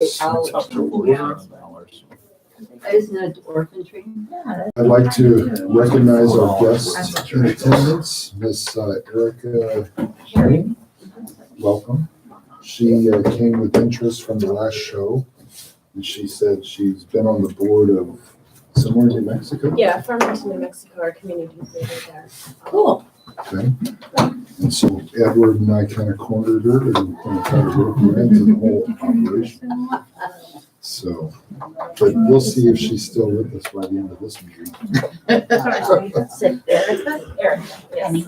It's up to $4,000. Isn't it orphanry? I'd like to recognize our guest in attendance, Miss Erica Herring. Welcome. She came with interest from the last show, and she said she's been on the board of somewhere in New Mexico. Yeah, Farmers New Mexico, our community leader there. Cool. Okay. And so Edward and I kind of cornered her and kind of tried to rope her into the whole operation. So, but we'll see if she's still with us by the end of this meeting. Erica, yes.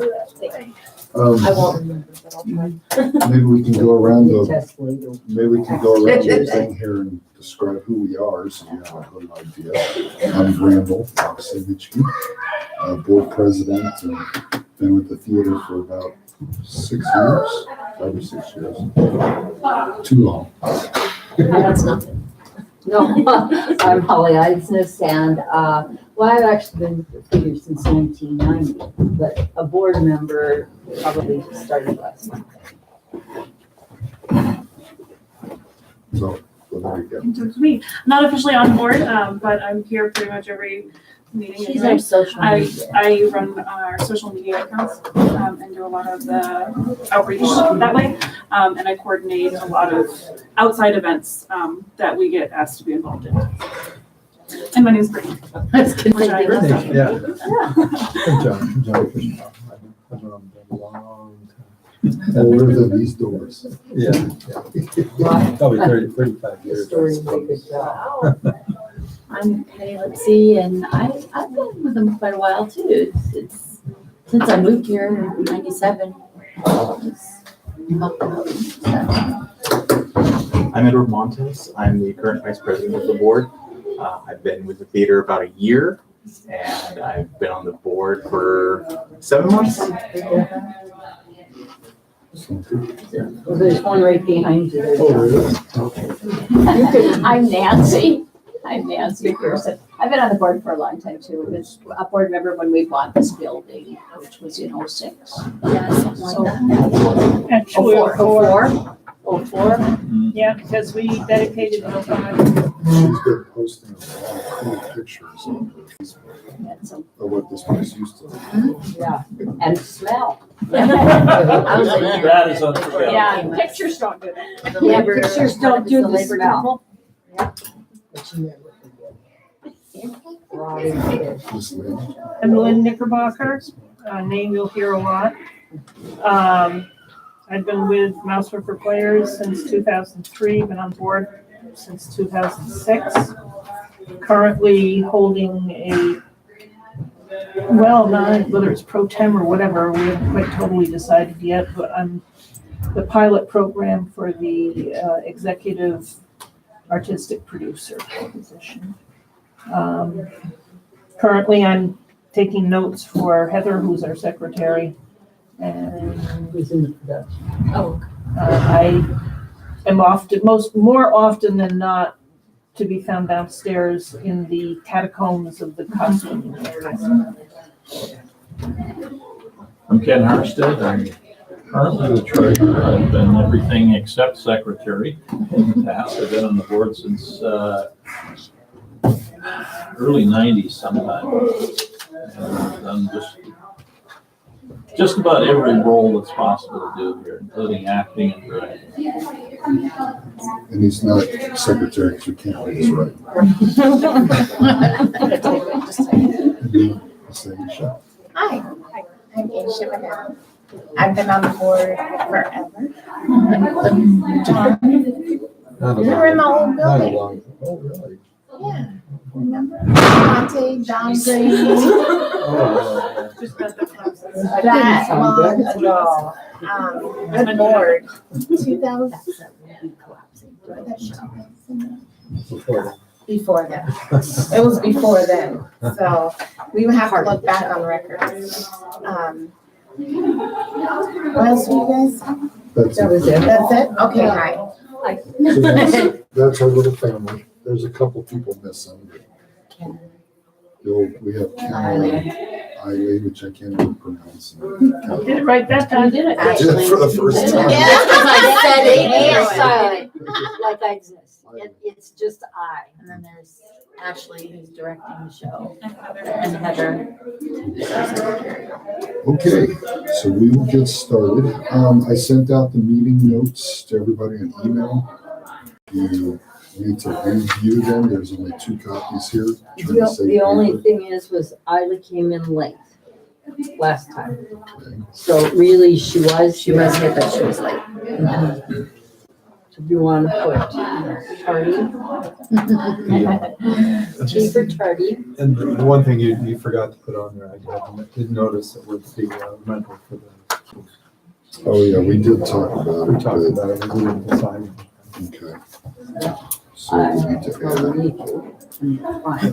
I Um, won't remember, but I'll try. maybe we can go around the Test later. Maybe we can go around the thing here and describe who we are, so you have a good idea. I'm Randall Oxenich, board president, and been with the theater for about 6 years, 5 or 6 years. Too long. That's nothing. No, I'm Holly Eidsness, and, well, I've actually been with the theater since 1990, but a board member probably just started last month. So, well, there you Talk to me. Not officially on board, but I'm here pretty much every meeting. She's anyway. our social media. I run our social media accounts and do a lot of the outreach that way. And I coordinate a lot of outside events that we get asked to be involved in. And my name's Brittany. That's good. Which I Thank love. you. Yeah. Yeah. John Fisher. I've been on a long go. Older than these doors. time. Yeah. Probably 35 The years. story make a job. I'm Patty Lipsy, and I've been with them quite a while too. It's since I moved here in '97. I'm Edward Montes. I'm the current vice president of the board. I've been with the theater about a year, and I've been on the board for 7 months. Well, there's one right behind you. Oh, really? I'm Nancy. I'm Nancy Pearson. I've been on the board for a long time too. I was a board member when we bought this building, which was in '06. Yeah, something like that. Actually, '04. '04. Yeah, because we dedicated the time. She's been posting a lot of cool pictures on her Facebook Yeah, so- of what this place used to look like. Yeah, and smell. I was in- That is unforgettable. Yeah, pictures don't do that. The labor- Pictures don't do the labor smell. temple. But you never forget. Rotting fish. This lady. I'm Lynn Knickerbocker, a name you'll hear a lot. I've been with Mouser for Players since 2003, been on board since 2006. Currently holding a, well, not whether it's pro tem or whatever, we haven't quite totally decided yet, but I'm the pilot program for the executive artistic producer position. Currently, I'm taking notes for Heather, who's our secretary, and Who's in the production? Oh, I am often, more often than not, to be found downstairs in the catacombs of the costuming area. I'm Ken Harstead. I'm currently the treasurer. I've been everything except secretary in the past. I've been on the board since early '90s sometime. And done just about every role that's possible to do here, including acting and directing. And he's not secretary because you can't read his right. And then the same shot. Hi, I'm Aisha Manel. I've been on the board forever. You're in the old Not a building. long. Oh, really? Yeah, remember? Monte, John Green, Oh, Just got the classes. that sound long good. ago. Good board, 2000. before Before then. It was before then, so we would have to look back on records. What else do you guys? That's That was it. it. That's it? Okay, hi. So that's our little family. There's a couple people missing. We have Kylie, which I can't even pronounce. Did it right that You time. did it. I did it for the first time. That's because I said it Yeah. and silent, like I exist. It's just I. And then there's Ashley, who's directing the show. And Heather. Okay, so we will get started. I sent out the meeting notes to everybody in email. You need to review them. There's only 2 copies here. Trying to save The only paper. thing was Isla came in late last time. Okay. So really, she was She was here, but she was late. Do you want to put tardy? T for tardy. And the one thing you forgot to put on there, I did notice that with the rental for the, Oh, yeah, we did talk about we it, talked but, about it, we didn't decide. okay. So we need to Well, add. we need to. Fine.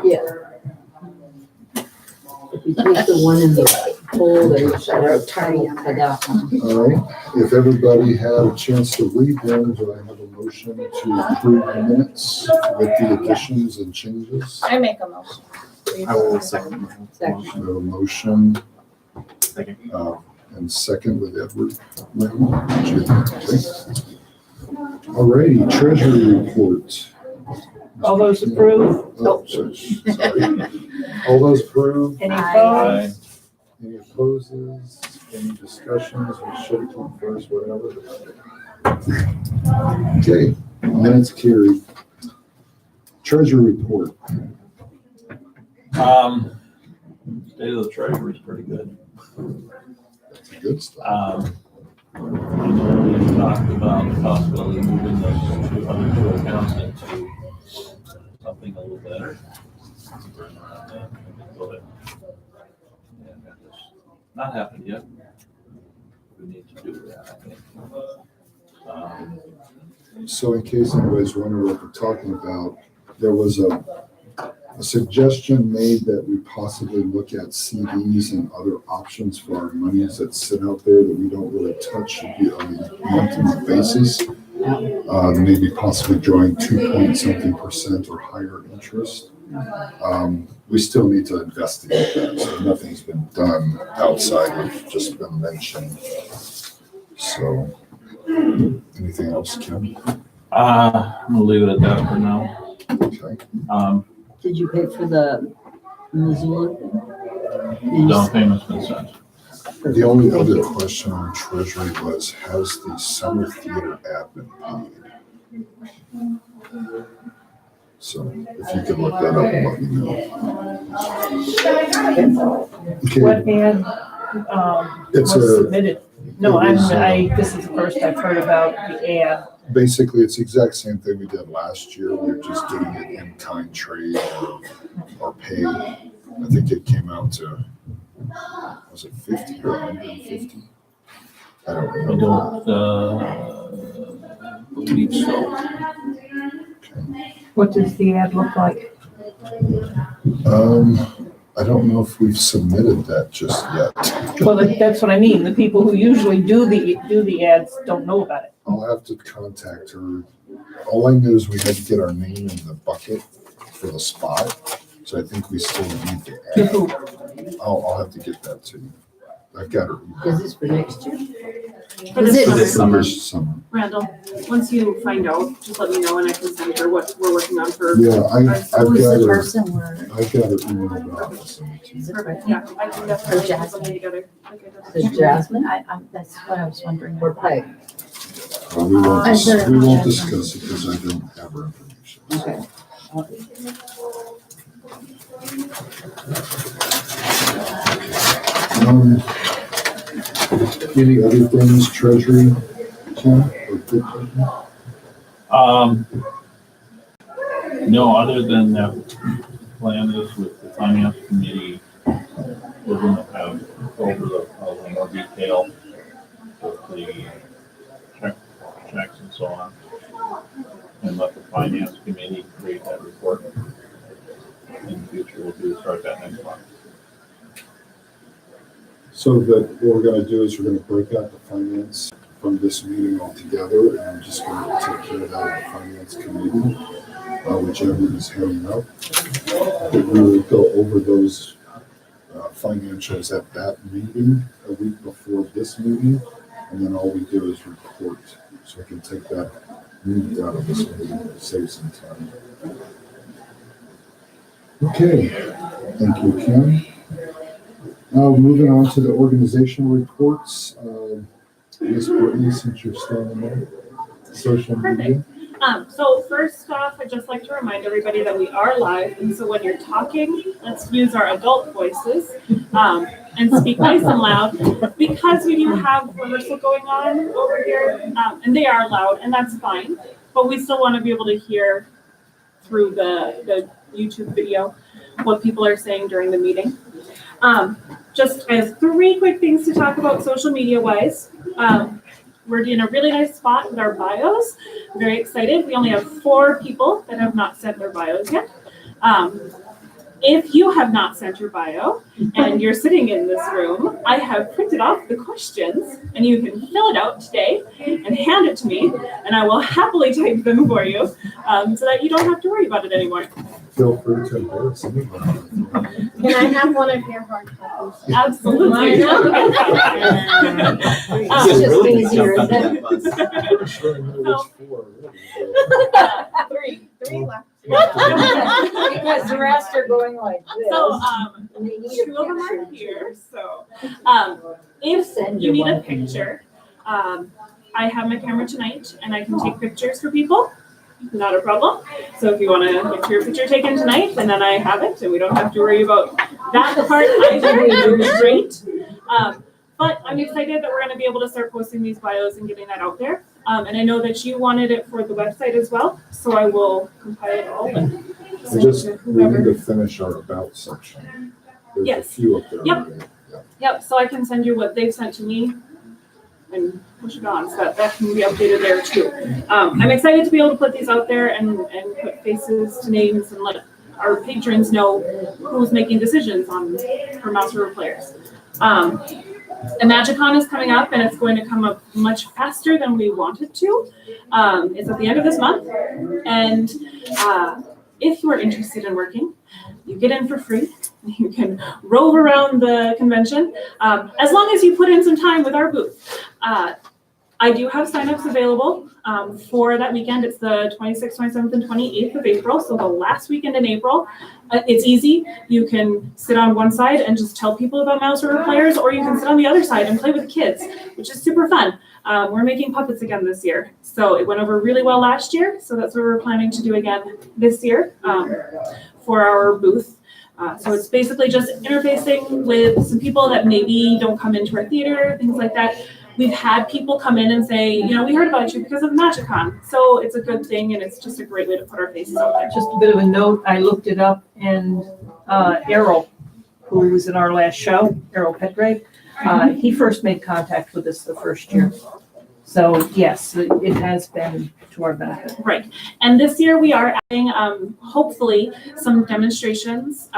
Yeah. If you take the one in the folder, I wrote tardy for that one. All right, if everybody had a chance to read them, do I have a motion to approve the minutes with the additions and changes? I make a motion. I will second. Second. We have a motion, Second. and second with Edward. Okay. All righty, treasury report. All those approve? Oh, sorry. All those approved? Any Aye. opposed? Any opposes? Any discussions? We should have come first, whatever. Okay, minutes carried. Treasury report. State of the treasury is pretty good. That's good stuff. I know we talked about the possibility of moving those 200 accounts into something a little better. Not happened yet. We need to do that, I think. So in case anybody's wondering what we're talking about, there was a suggestion made that we possibly look at CDs and other options for our monies that sit out there that we don't really touch on a monthly basis. Maybe possibly drawing 2-point-something% or higher interest. We still need to investigate that, so nothing's been done outside of just been mentioned. So, anything else, Kim? I'm gonna leave it at that for now. Okay. Did you pay for the Missoula? Down payment's been sent. The only other question on treasury was, has the summer theater ad been paid? So if you could look that up and let me know. Okay, What ad, It's was a- submitted? No, this is the first I've heard about the ad. basically, it's the exact same thing we did last year. We're just getting it in kind trade or pay. I think it came out to, was it 50 or 150? I don't I remember. don't, believe so. What does the ad look like? I don't know if we've submitted that just yet. Well, that's what I mean. The people who usually do the ads don't know about it. I'll have to contact her. All I know is we had to get our name in the bucket for the spot, so I think we still need to To add. who? I'll have to get that to you. I've got her. Is this for next year? For this summer, This summer. Randall, once you find out, just let me know and I can send her what we're working on for. Yeah, I've got Who's the her, person we're, I've got her email about this. is it right? Perfect, yeah, I can definitely put Jasmine. something together. like I Is did. it Jasmine That's what I was wondering. or Pike? We won't, Is there a we won't motion? discuss it because I don't have her information. Okay. Any other things, treasury, Kim, or bookkeeping? No, other than that plan is with the finance committee, we're gonna have over a little more detail with the checks and so on. And let the finance committee create that report. In the future, we'll start that next month. So that what we're gonna do is we're gonna break out the finance from this meeting altogether, and I'm just gonna take care of that at the finance committee. whichever is heading up. But we will go over those financials at that meeting, a week before this meeting, and then all we do is report. So we can take that meat out of this meeting, save some time. Okay, thank you, Kim. Moving on to the organizational reports. Ms. Brittany, since you're starting there, social media. So first off, I'd just like to remind everybody that we are live, and so when you're talking, let's use our adult voices and speak nice and loud, because we do have rehearsal going on over here, and they are loud, and that's fine, but we still want to be able to hear through the YouTube video what people are saying during the meeting. Just as 3 quick things to talk about social media wise. We're in a really nice spot with our bios. I'm very excited. We only have 4 people that have not sent their bios yet. If you have not sent your bio and you're sitting in this room, I have printed off the questions and you can fill it out today and hand it to me, and I will happily type them for you so that you don't have to worry about it anymore. Feel free to embarrass anybody. Can I have one of your hard copies? Absolutely. It's just easier, isn't it? I'm sure I know which 4 already. 3 left. Because the rest are going like this. So, and they need a 2 of them picture. are here. So, if Send you you need a one. picture, I have my camera tonight and I can take pictures for people. Not a problem. So if you want to get your picture taken tonight, and then I have it, and we don't have to worry about that part either. Great. But I'm excited that we're going to be able to start posting these bios and getting that out there. And I know that you wanted it for the website as well, so I will compile it all. And We need to finish our about section. There's a Yes. few up there. Yep. already. Yeah. Yep, so I can send you what they've sent to me and push it on, so that can be updated there too. I'm excited to be able to put these out there and put faces to names and let our patrons know who's making decisions for Mouse River players. Imagicon is coming up, and it's going to come up much faster than we wanted to. It's at the end of this month, and if you are interested in working, you get in for free. You can rove around the convention as long as you put in some time with our booth. I do have signups available for that weekend. It's the 26th, 27th, and 28th of April, so the last weekend in April. It's easy. You can sit on one side and just tell people about Mouse River players, or you can sit on the other side and play with kids, which is super fun. We're making puppets again this year, so it went over really well last year, so that's what we're planning to do again this year for our booth. So it's basically just interfacing with some people that maybe don't come into our theater, things like that. We've had people come in and say, we heard about you because of Magicon. So it's a good thing, and it's just a great way to put our faces out there. Just a bit of a note, I looked it up, and Errol, who was in our last show, Errol Petgrave, he first made contact with us the first year. So yes, it has been to our benefit. Right. And this year we are adding, hopefully, some demonstrations.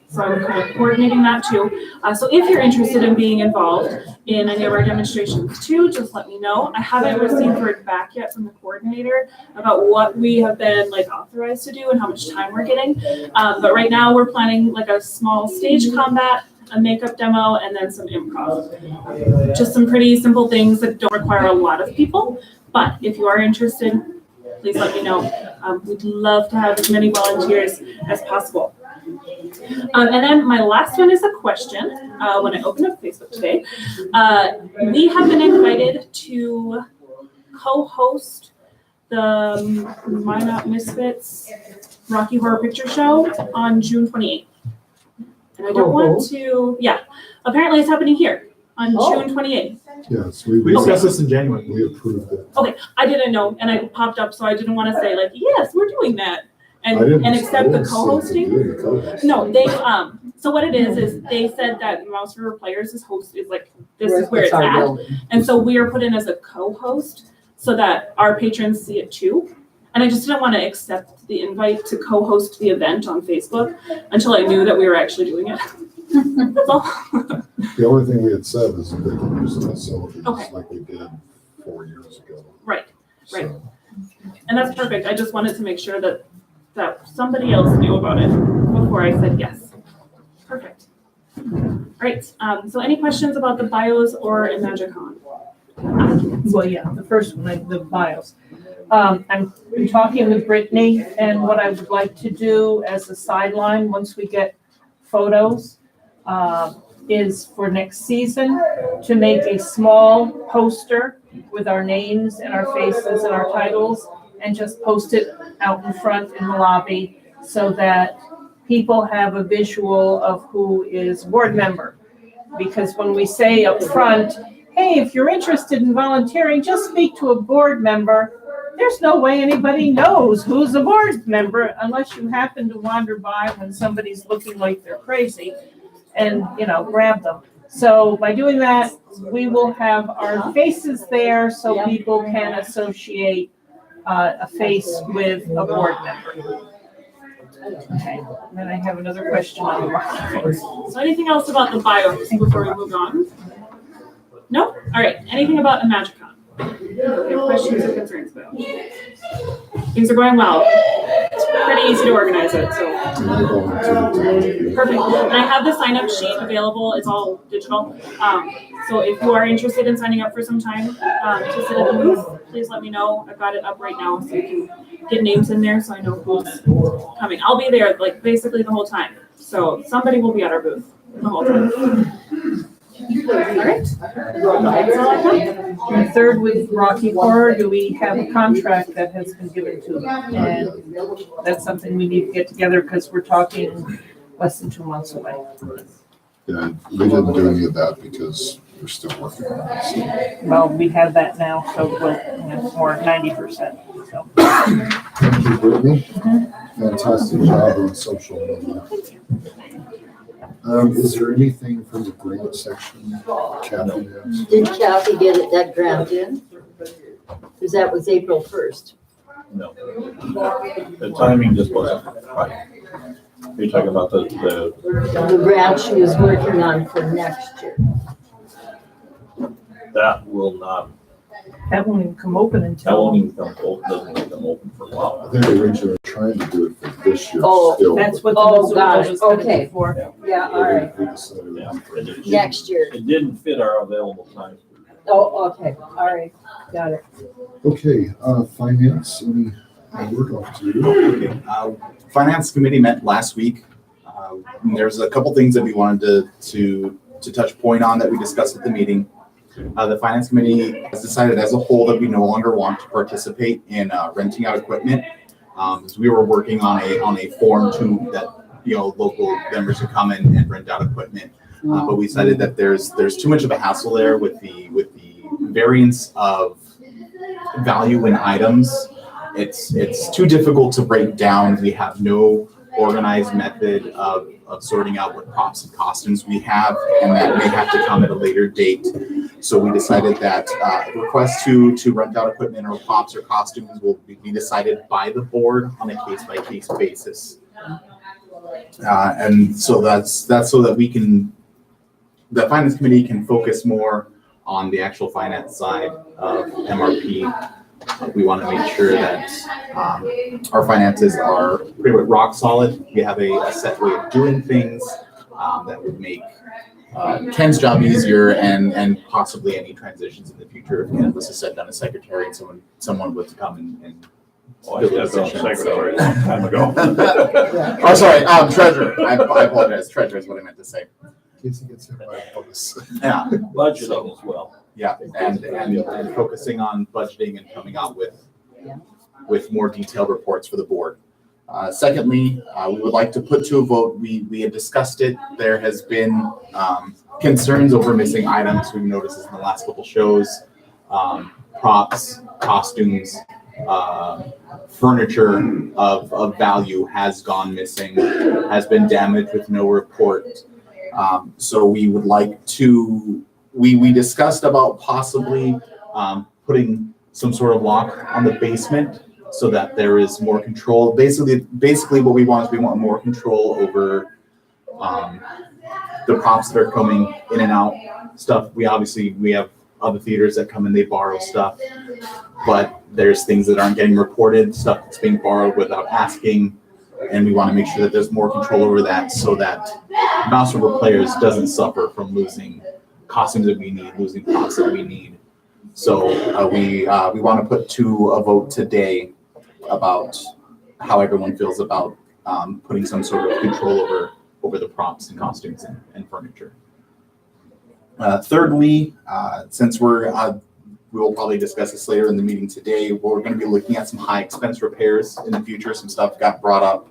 So I'm kind of coordinating that too. So if you're interested in being involved in any of our demonstrations too, just let me know. I haven't received word back yet from the coordinator about what we have been authorized to do and how much time we're getting. But right now we're planning a small stage combat, a makeup demo, and then some improv. Just some pretty simple things that don't require a lot of people. But if you are interested, please let me know. We'd love to have as many volunteers as possible. And then my last one is a question. When I opened up Facebook today, we have been invited to co-host the Minot Misfits Rocky Horror Picture Show on June 28th. And I don't want to, apparently it's happening here on June 28th. Yes, We discussed this in January. we approved it. Okay, I didn't know, and I popped up, so I didn't want to say yes, we're doing that. I didn't- And accept the I didn't say co-hosting. to do the co-hosting. No, they, so what it is they said that Mouse River Players is this is where it's our at. building. And so we are put in as a co-host so that our patrons see it too. And I just didn't want to accept the invite to co-host the event on Facebook until I knew that we were actually doing it. That's all. The only thing we had said is that they can use the facilities Okay. like we did 4 years ago. Right. So, And that's perfect. I just wanted to make sure that that somebody else knew about it before I said yes. Perfect. All right, so any questions about the bios or Imagicon? Well, yeah, the first one, the bios. I'm talking with Brittany, and what I would like to do as a sideline, once we get photos, is for next season, to make a small poster with our names and our faces and our titles, and just post it out in front in the lobby so that people have a visual of who is board member. Because when we say up front, hey, if you're interested in volunteering, just speak to a board member, there's no way anybody knows who's a board member unless you happen to wander by when somebody's looking like they're crazy and, grab them. So by doing that, we will have our faces there so people can associate a face with a board member. Okay, and then I have another question on the bios. So anything else about the bios before we move on? No? All right, anything about Imagicon? You have questions or concerns about? Things are going well. It's pretty easy to organize it, so. Perfect. And I have the sign-up sheet available. It's all digital. So if you are interested in signing up for some time to sit at the booth, please let me know. I've got it up right now so you can get names in there so I know who's coming. I'll be there basically the whole time. So somebody will be at our booth the whole time. All right. That's all I have. And third, with Rocky Horror, do we have a contract that has been given to them? And that's something we need to get together because we're talking less than 2 months away. Yeah, we didn't do any of that because we're still working on it. Well, we have that now, so we'll, more 90%. So. Thank you, Brittany. Fantastic job on social media. Is there anything from the grant section Kathy has? Did Kathy get that grant in? Because that was April 1st. No. The timing just wasn't right. You're talking about The grant she was working on for next year. that will not, That won't even come open that until, won't even come open, doesn't even come open for a I while. think originally were trying to do it for this year Oh, still. that's what the Oh, Missoula got it. was gonna Okay. be for. Yeah, all right. We decided Yeah, on it didn't- Next year. It didn't fit our available time. Oh, okay, all right, got it. Okay, finance, any word off to you? Okay, Finance Committee met last week. There's a couple things that we wanted to touch point on that we discussed at the meeting. The Finance Committee has decided as a whole that we no longer want to participate in renting out equipment. So we were working on a form that local members could come in and rent out equipment. But we decided that there's too much of a hassle there with the variance of value in items. It's too difficult to break down. We have no organized method of sorting out what props and costumes we have, and that may have to come at a later date. So we decided that requests to rent out equipment or props or costumes will be decided by the board on a case-by-case basis. And so that's so that the Finance Committee can focus more on the actual finance side of MRP. We want to make sure that our finances are pretty much rock solid. We have a set way of doing things that would make Ken's job easier and possibly any transitions in the future if Ken was to set down a secretary and someone would come and Oh, I stepped on secretary a long time ago. Oh, sorry, treasurer. I apologize. Treasurer is what I meant to say. In case he gets hit by a bus. Yeah. Budgeting as well. Yeah, and focusing on budgeting and coming out with more detailed reports for the board. Secondly, we would like to put to a vote, we had discussed it, there has been concerns over missing items. We've noticed this in the last couple shows, props, costumes, furniture of value has gone missing, has been damaged with no report. So we would like to, we discussed about possibly putting some sort of lock on the basement so that there is more control. Basically what we want is we want more control over the props that are coming in and out stuff. We have other theaters that come and they borrow stuff, but there's things that aren't getting reported, stuff that's being borrowed without asking. And we want to make sure that there's more control over that so that Mouse River Players doesn't suffer from losing costumes that we need, losing props that we need. So we want to put to a vote today about how everyone feels about putting some sort of control over the props and costumes and furniture. Thirdly, since we will probably discuss this later in the meeting today, we're going to be looking at some high expense repairs in the future. Some stuff got brought up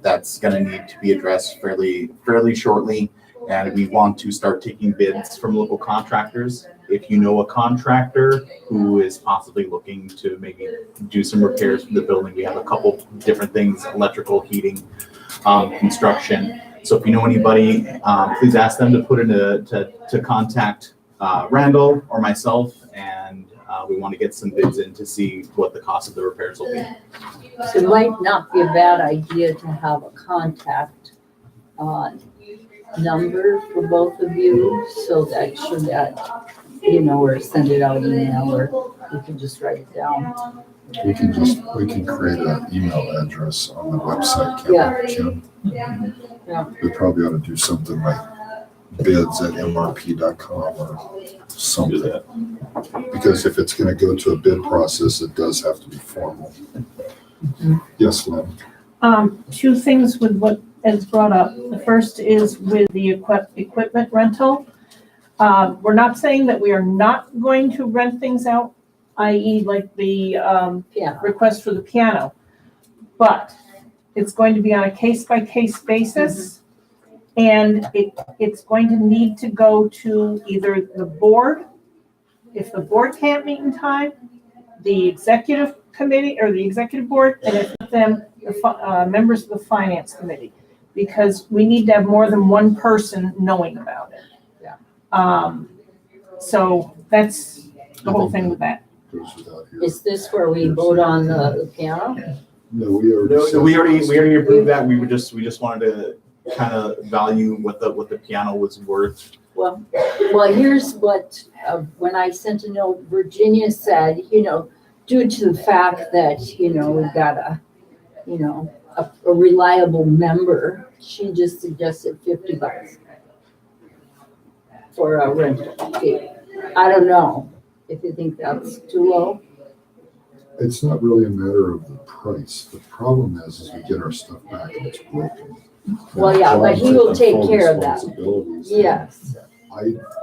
that's going to need to be addressed fairly shortly. And we want to start taking bids from local contractors. If you know a contractor who is possibly looking to maybe do some repairs for the building, we have a couple different things: electrical, heating, construction. So if you know anybody, please ask them to put in to contact Randall or myself, and we want to get some bids in to see what the cost of the repairs will be. So it might not be a bad idea to have a contact number for both of you, so that should that, or send it out email, or you can just write it down. We can create an email address on the website, can't we, Kim? Yeah. We probably ought to do something like bids@mrp.com or Do something. that. Because if it's gonna go to a bid process, it does have to be formal. Yes, Lynn? Two things with what is brought up. The first is with the equipment rental. We're not saying that we are not going to rent things out, i.e. like the Yeah. request for the piano. But it's going to be on a case-by-case basis. And it's going to need to go to either the board. If the board can't meet in time, the executive committee or the executive board, and if them, the members of the finance committee, because we need to have more than one person knowing about it. Yeah. So that's the whole thing with that. Goes without here. Is this where we vote on the piano? No, we already. No, said we already this. approved that. We just wanted to kind of value what the piano was worth. Well, here's what, when I sent a note, Virginia said, due to the fact that, we've got a reliable member, she just suggested $50 for a rental fee. I don't know if you think that's too low. It's not really a matter of the price. The problem is we get our stuff back and it's broken. Well, yeah, but he will take care of that. Responsibilities. Yes,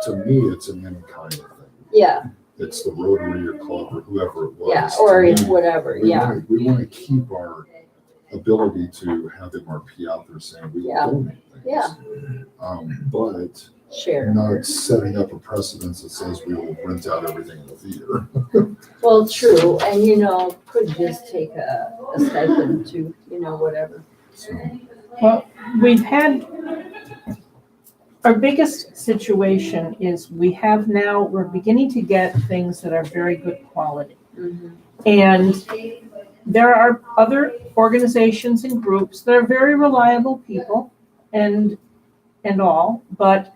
To me, it's an in-kind thing. yeah, It's the Rotary or club or whoever it was. yeah, To or me, whatever, yeah. We want to keep our ability to have MRP out there saying we will Yeah. donate things. Yeah. But Share. not setting up a precedence that says we will rent out everything in the theater. Well, true, and could just take a stipend to, whatever. So, Well, we've had, our biggest situation is we're beginning to get things that are very good quality. And there are other organizations and groups that are very reliable people and all, but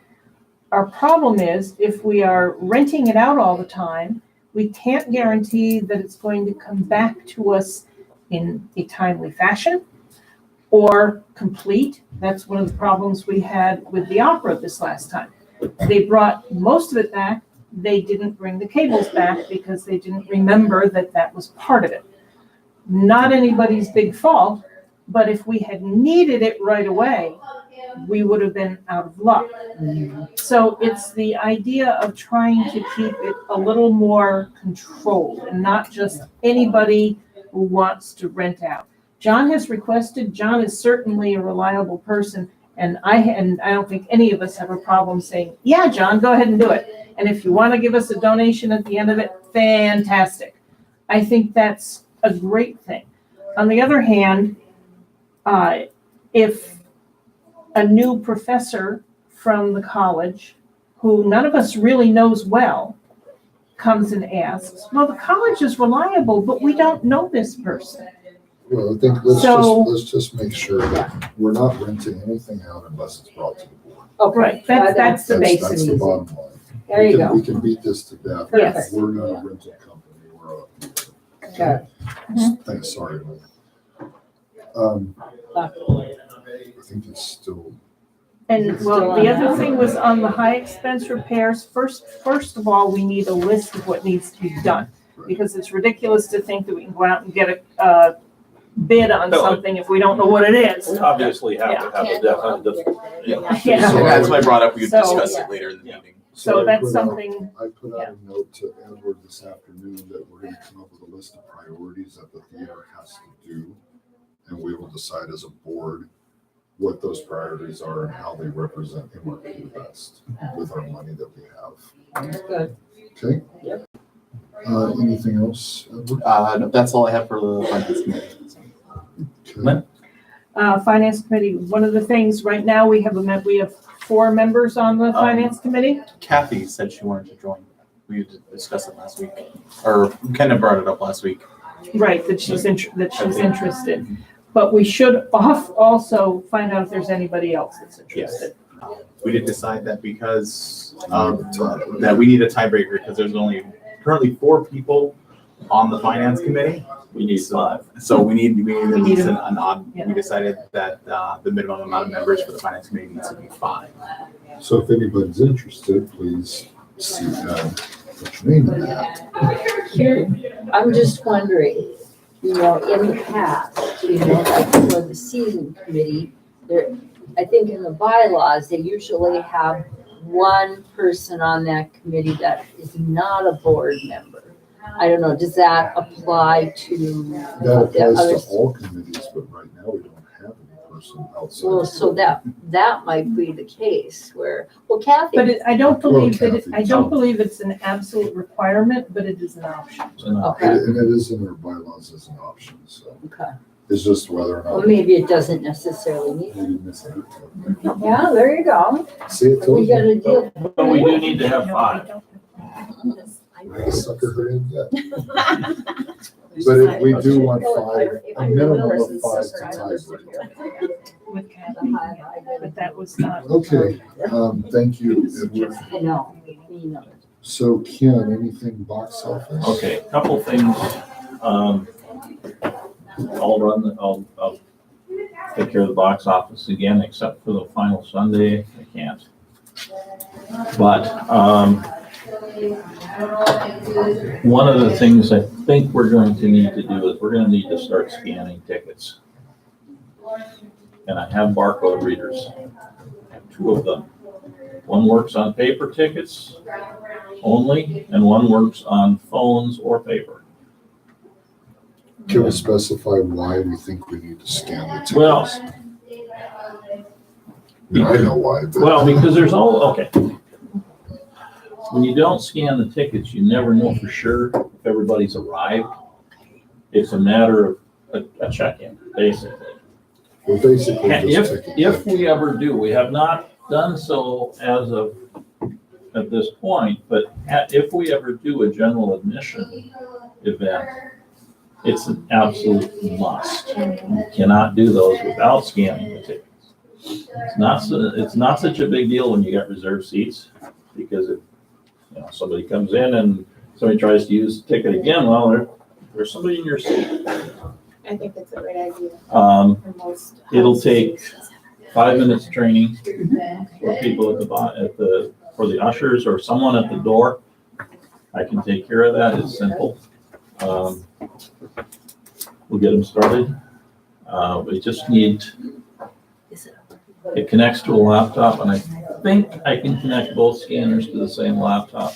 our problem is if we are renting it out all the time, we can't guarantee that it's going to come back to us in a timely fashion or complete. That's one of the problems we had with the opera this last time. They brought most of it back. They didn't bring the cables back because they didn't remember that was part of it. Not anybody's big fault, but if we had needed it right away, we would have been out of luck. So it's the idea of trying to keep it a little more controlled and not just anybody who wants to rent out. John has requested, John is certainly a reliable person, and I don't think any of us have a problem saying, yeah, John, go ahead and do it. And if you want to give us a donation at the end of it, fantastic. I think that's a great thing. On the other hand, if a new professor from the college, who none of us really knows well, comes and asks, well, the college is reliable, but we don't know this person. well, I think let's So- just make sure that we're not renting anything out unless it's brought to the board. Okay. Right, that's the makes it That's the easy. bottom line. There you We go. can beat this to death. Yes. We're not a rental company, we're a. Got Thanks, sorry. Lynn. I think it's still, And well, the other thing was on the high expense repairs, first of all, we need a list of what needs to be done. Because it's ridiculous to think that we can go out and get a bid on No. something if we don't know what it is. We obviously have to have a definite, Yeah. And that's why I brought up, we could So- discuss it later in the meeting. So I that's put out- something, I put out a note to Edward this afternoon that we're gonna come up with a list of priorities that the theater has to do. And we will decide as a board what those priorities are and how they represent MRP best with our money that we have. Good. Okay? Yep. Anything else, Edward? No, that's all I have for the finance committee. Okay. finance committee, one of the things, right now, we have 4 members on the finance committee. Kathy said she wanted to join. We had discussed it last week, or kind of brought it up last week. Right, that she's interested. But we should also find out if there's anybody else that's interested. We did decide that because that we need a tiebreaker because there's only currently 4 people on the finance committee. we need 5. So we need at least an odd, Yeah. we decided that the minimum amount of members for the finance committee needs to be 5. So if anybody's interested, please see, put your name in that. Here, I'm just wondering, in the past, like for the season committee, I think in the bylaws, they usually have one person on that committee that is not a board member. I don't know, does that apply to That the applies others? to all committees, but right now we don't have any person outside. Well, so that might be the case where, Kathy. But I don't believe that, Kathy. I don't believe it's an absolute requirement, but it is an option. Okay, And it is in our bylaws as an option, so okay. it's just whether or Well, not. maybe it doesn't necessarily need. we miss it. Yeah, there you go. See it, told We you. got a deal. But we do need to have No, 5. we don't. Sucker her in debt. But we do want 5, a minimum of 5 to tie. With Kathy, yeah, but that was not. Okay, thank you, Edward. I know, So Ken, anything box office? Okay, couple things. I'll take care of the box office again, except for the final Sunday. I can't. But, one of the things I think we're going to need to do is we're gonna need to start scanning tickets. And I have barcode readers. I have 2 of them. One works on paper tickets only, and one works on phones or paper. Can we specify why we think we need to scan the tickets? Well- I know why, but. Well, because there's okay. When you don't scan the tickets, you never know for sure if everybody's arrived. It's a matter of a check-in, basically. Well, basically, And just take if we ever do, we have not done so as of at this point, but if we ever do a general admission event, it's an absolute must. You cannot do those without scanning the tickets. It's not such a big deal when you got reserved seats, because if somebody comes in and somebody tries to use the ticket again, well, there's somebody in your seat. I think that's a great idea for most. It'll take 5 minutes training for people for the ushers or someone at the door. I can take care of that. It's simple. We'll get them started. We just need, it connects to a laptop, and I think I can connect both scanners to the same laptop.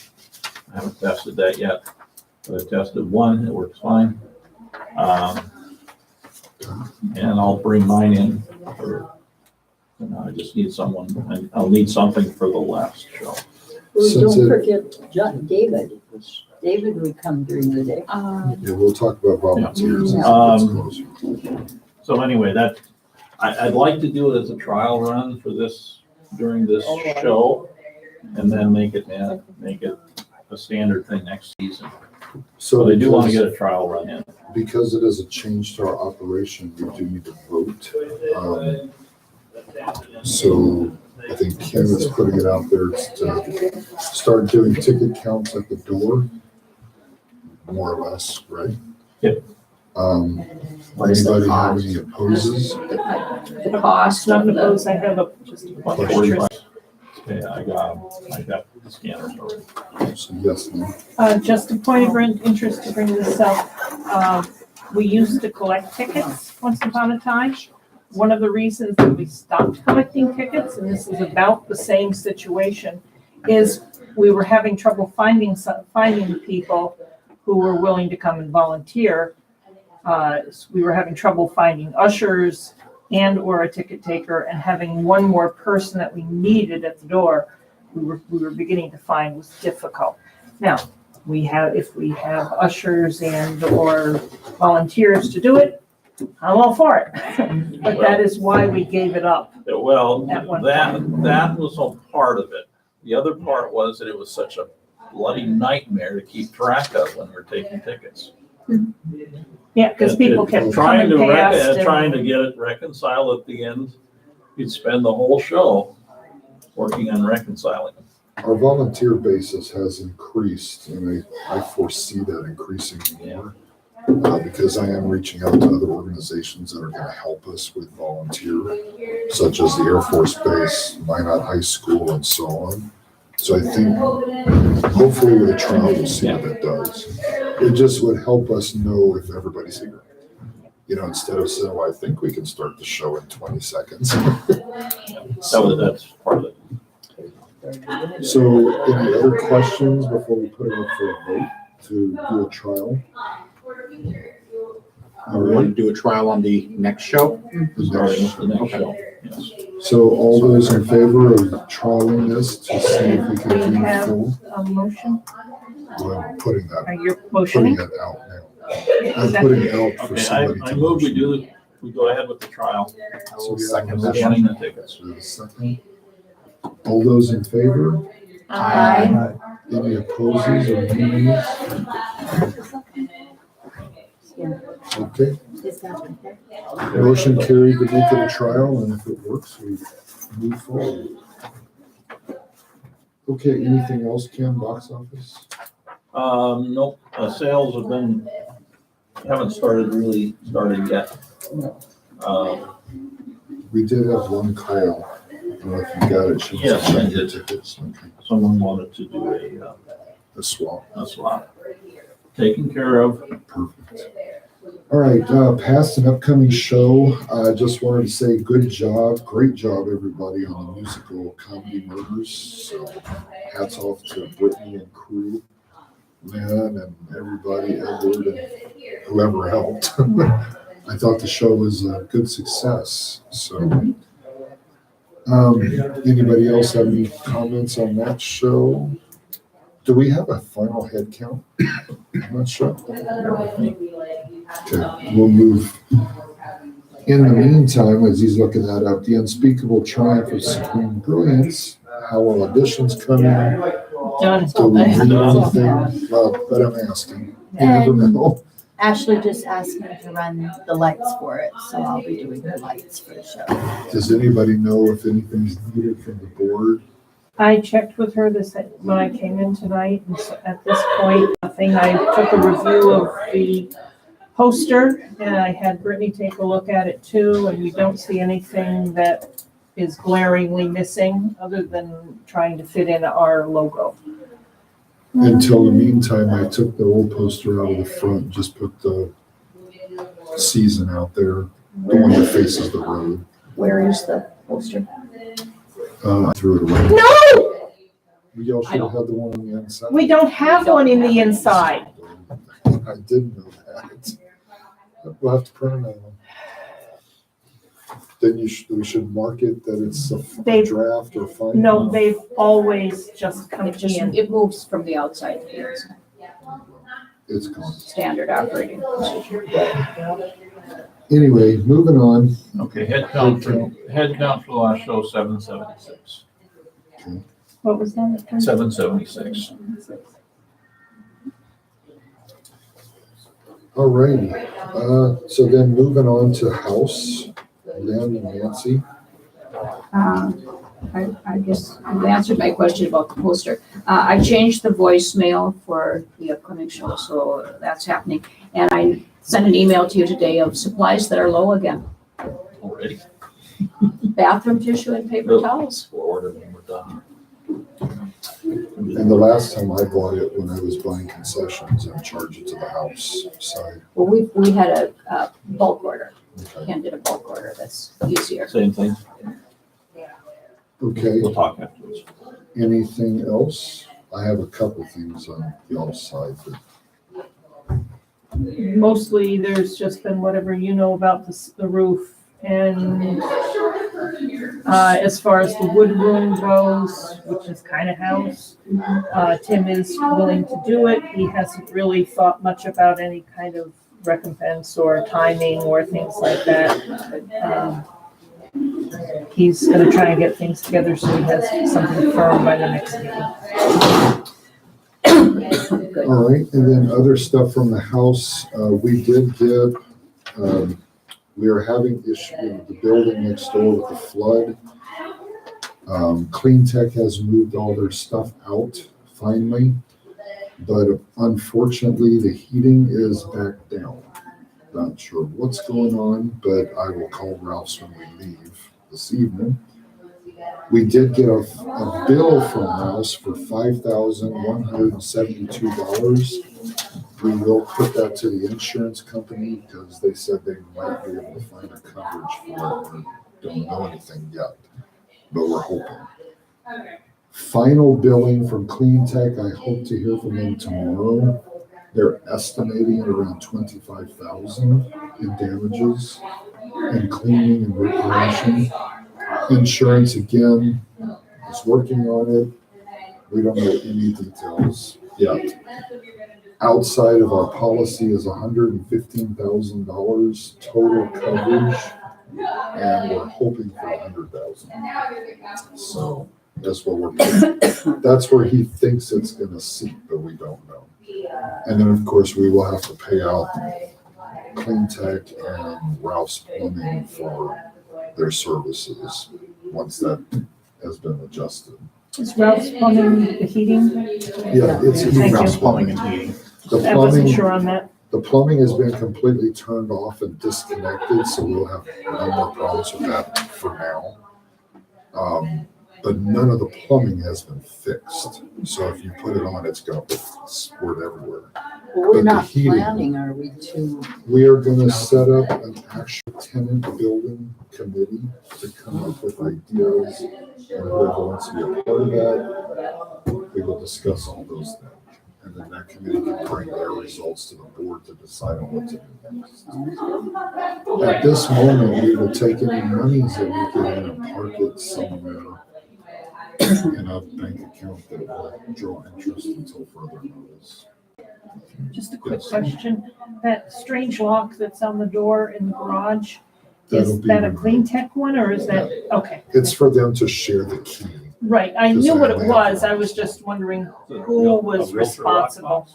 I haven't tested that yet, but I've tested one. It works fine. And I'll bring mine in I just need someone, and I'll need something for the last show. Since Don't it- forget David. David would come during the day. Yeah, we'll talk about volunteers as it gets closer. So anyway, I'd like to do it as a trial run for this, during this show, and then make it a standard thing next season. So But I do want to because- get a trial run in. Because it is a change to our operation, we do need to vote. So I think Ken is putting it out there to start doing ticket counts at the door, more or less, right? Yep. What is the Anybody have cost? any opposes? The cost Not of the, opposed, I have just a bunch of interest. Okay, I got the scanners already. So yes, no. Just a point of interest to bring this up. We used to collect tickets once upon a time. One of the reasons that we stopped collecting tickets, and this is about the same situation, is we were having trouble finding people who were willing to come and volunteer. We were having trouble finding ushers and or a ticket taker, and having one more person that we needed at the door, we were beginning to find was difficult. Now, if we have ushers and or volunteers to do it, I'm all for it. But that is why we gave it up. Well, At one that was a part of it. The other part was that it was such a bloody nightmare to keep track of when we're taking tickets. Yeah, because people kept Trying coming to past. and- trying to get it reconciled at the end, you'd spend the whole show working on reconciling them. Our volunteer basis has increased, and I foresee that increasing more. Because I am reaching out to other organizations that are gonna help us with volunteer, such as the Air Force Base, Minot High School, and so on. So I think hopefully with a trial, we'll see what that does. It just would help us know if everybody's here. You know, instead of saying, well, I think we can start the show in 20 seconds. That's part of it. So any other questions before we put it up for a vote to do a trial? We want to do a trial on the next show. Starting with the next show, yes. So all those in favor of trialing this to see if we We can do have full, a motion. I'm putting Are that, you putting motioning? it out now. I'm putting it out for Okay, somebody I to move we motion. we go ahead with the trial. I will second We're that. wanting the tickets. Do a second. All those in favor? Aye. Any opposes or nays? Okay, Is that right there? motion carried to make it a trial, and if it works, we move forward. Okay, anything else, Ken, box office? Nope, sales haven't really started yet. We did have one call. I don't know if you got it. She Yes, wants to I check your did. tickets. Okay. Someone wanted to do A swap. a swap. Taken care of. Perfect. All right, past and upcoming show, I just wanted to say good job, great job, everybody on the musical Comedy Murders. So hats off to Brittany and crew, Lynn and everybody, Edward and whoever helped. I thought the show was a good success, so. Anybody else have any comments on that show? Do we have a final head count? I'm not sure. Okay, we'll move. In the meantime, as he's looking that up, the unspeakable triumph of supreme brilliance, how will auditions come in? Done. Do we need anything? But I'm asking. You never know. Ashley just asked me to run the lights for it, so I'll be doing the lights for the show. Does anybody know if anything's needed from the board? I checked with her when I came in tonight, and so at this point, nothing. I took a review of the poster, and I had Brittany take a look at it too, and we don't see anything that is glaringly missing, other than trying to fit in our logo. Until the meantime, I took the old poster out of the front, just put the season out there, the one that faces the road. where is the poster? I threw it away. No! We all should have had the one on the inside. We don't have one in the inside. I didn't know that. We'll have to print another one. Then we should mark it that it's a They- draft or final. No, they've always just come in. It moves from the outside to the inside, It's gone. standard operating procedure. Anyway, moving on. Okay, head count for the last show, 776. What was that? 776. All righty. So then moving on to House, Lynn and Nancy. I guess you answered my question about the poster. I changed the voicemail for the upcoming show, so that's happening. And I sent an email to you today of supplies that are low again. Already. Bathroom tissue and paper towels. We'll order when we're done. And the last time I bought it, when I was buying concessions and charged it to the house side. Well, we had a bulk order. Okay. Ken did a bulk order. That's easier. Same thing. Okay, We'll talk afterwards. anything else? I have a couple things on y'all's side, but Mostly, there's just been whatever you know about the roof. And as far as the wood room goes, which is kind of house, Tim is willing to do it. He hasn't really thought much about any kind of recompense or timing or things like that. But he's gonna try and get things together so he has something firm by the next meeting. all right, and then other stuff from the house, we did get, we are having issue with the building next door with the flood. Clean Tech has moved all their stuff out finally, but unfortunately, the heating is back down. Not sure what's going on, but I will call Ralph's when we leave this evening. We did get a bill from Ralph's for $5,172. We will put that to the insurance company because they said they might be able to find a coverage for it. We don't know anything yet, but we're hoping. Final billing from Clean Tech, I hope to hear from them tomorrow. They're estimating at around $25,000 in damages and cleaning and reparation. Insurance, again, is working on it. We don't know any details yet. Outside of our policy is $115,000 total coverage, and we're hoping for $100,000. So that's what we're, that's where he thinks it's gonna seat, but we don't know. And then, of course, we will have to pay out Clean Tech and Ralph's Plumbing for their services once that has been adjusted. Is Ralph's Plumbing the heating? Yeah, it's Thank Ralph's you. Plumbing and Heating. the I wasn't plumbing. sure on that. The plumbing has been completely turned off and disconnected, so we'll have no more problems with that for now. But none of the plumbing has been fixed. So if you put it on, it's gonna squirt everywhere. We're But the not heating- planning, are we, to, We are gonna set up an actual tenant building committee to come up with ideas. And whoever wants to be a part of that, we will discuss all those things. And then that committee can bring their results to the board to decide on what to do next. At this moment, we will take any monies that we get in and park it somewhere in a bank account that will draw interest until further notice. Just a quick question. That strange lock that's on the door in the garage, That'll is be that a removed. Clean Tech one or is that, okay. It's for them to share the key. Right, I Because knew I what it only have was. I one. was just wondering A who was realtor lockbox? responsible.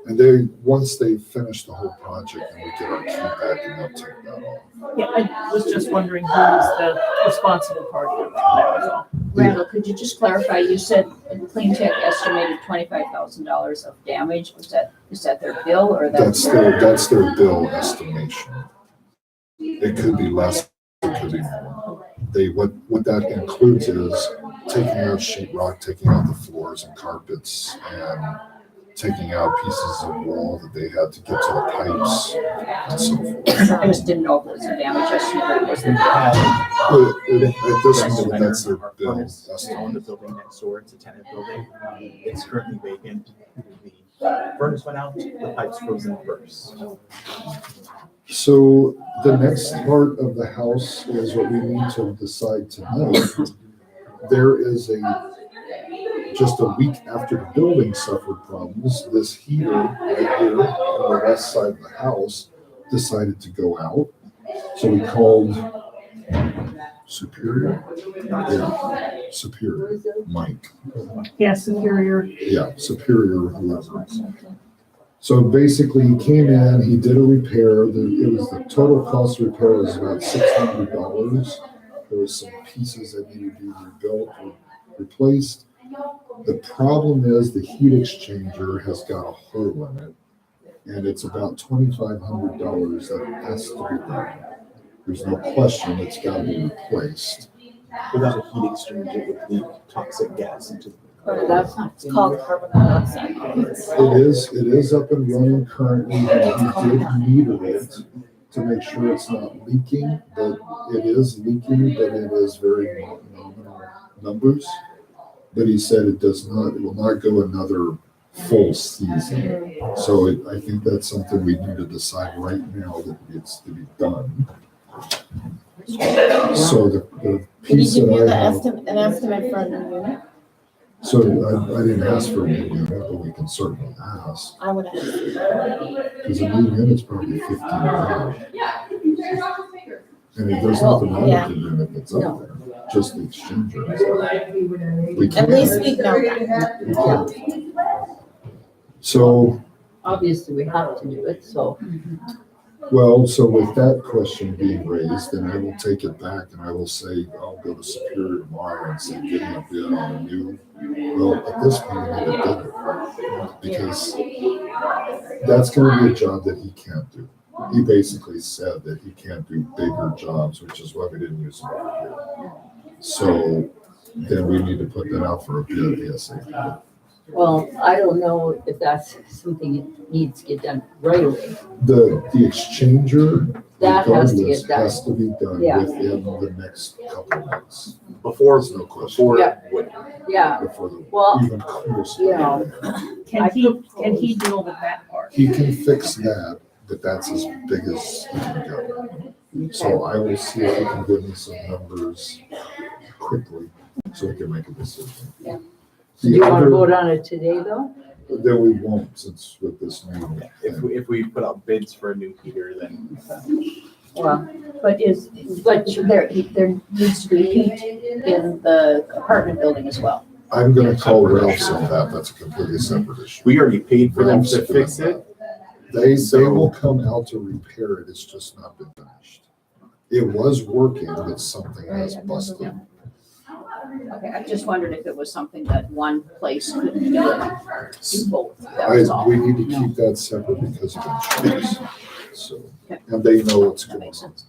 And they, once they finish the whole project and we get our key back and they'll take that off. Yeah, I was just wondering who was the responsible party. That was all. Randall, could you just clarify? You said Clean Tech estimated $25,000 of damage. Is that their bill or That's their bill estimation. It could be less, it could be more. What that includes is taking out sheetrock, taking out the floors and carpets, and taking out pieces of wall that they had to get to the pipes and so forth. I just didn't know if it was a damage estimate or was it? At this moment, that's their bill On estimate. the building next door, it's a tenant building. It's currently vacant. The furnace went out, the pipes frozen first. So the next part of the house is what we need to decide tonight. There is just a week after the building suffered problems, this heater right here on the west side of the house decided to go out. So we called Superior. Yeah, Superior, Mike. Yeah, Superior. Yeah, Superior, whoever. So basically, he came in, he did a repair. The total cost of repair was about $600. There was some pieces that needed to be rebuilt or replaced. The problem is the heat exchanger has got a hole in it. And it's about $2,500 that has to be done. There's no question it's gotta be replaced. Without a heat exchanger, it would leak toxic gas into the. That's not. It's called carbon monoxide. It is up and running currently, and he did meter it to make sure it's not leaking, but it is leaking, but it is very nominal numbers. But he said it will not go another full season. So I think that's something we need to decide right now that needs to be done. So the Did piece he give you that I have, an estimate for a new unit? so I didn't ask for a new unit, but we can certainly ask. I would have. Because a new unit's probably $15,000. And if there's nothing wrong with the unit that's up there, just the exchanger. We At can't. least we know that. So, Obviously, we have to do it, so. well, so with that question being raised, then I will take it back and I will say, I'll go to Superior tomorrow and say, give me a bid on a new. Well, at this point, I need a bidder. Because that's gonna be a job that he can't do. He basically said that he can't do bigger jobs, which is why we didn't use him over here. So then we need to put that out for a bid ASAP. Well, I don't know if that's something that needs to get done right away. The exchanger, That has to regardless, get done. has to be done Yeah. within the next couple of months. Before, There's no question. before, Yeah. what, Yeah, Before the well, even close. you know, Can he deal with that part? He can fix that, but that's as big as he can go. So I will see if he can give me some numbers quickly so we can make a decision. Yeah. The do you want to other, vote on it today, though? then we won't, since with this new. if we put out bids for a new heater, then Well, But there needs to be heat in the apartment building as well. I'm gonna call Ralph's on that, that's a completely separate issue. we already paid for them Ralph's to doing fix it. that. They will come out to repair it, it's just not been finished. It was working, but something has busted. Okay, I just wondered if it was something that one place could do both. That was all. We need to keep that separate because of insurance, so, and they know what's That going makes on. sense.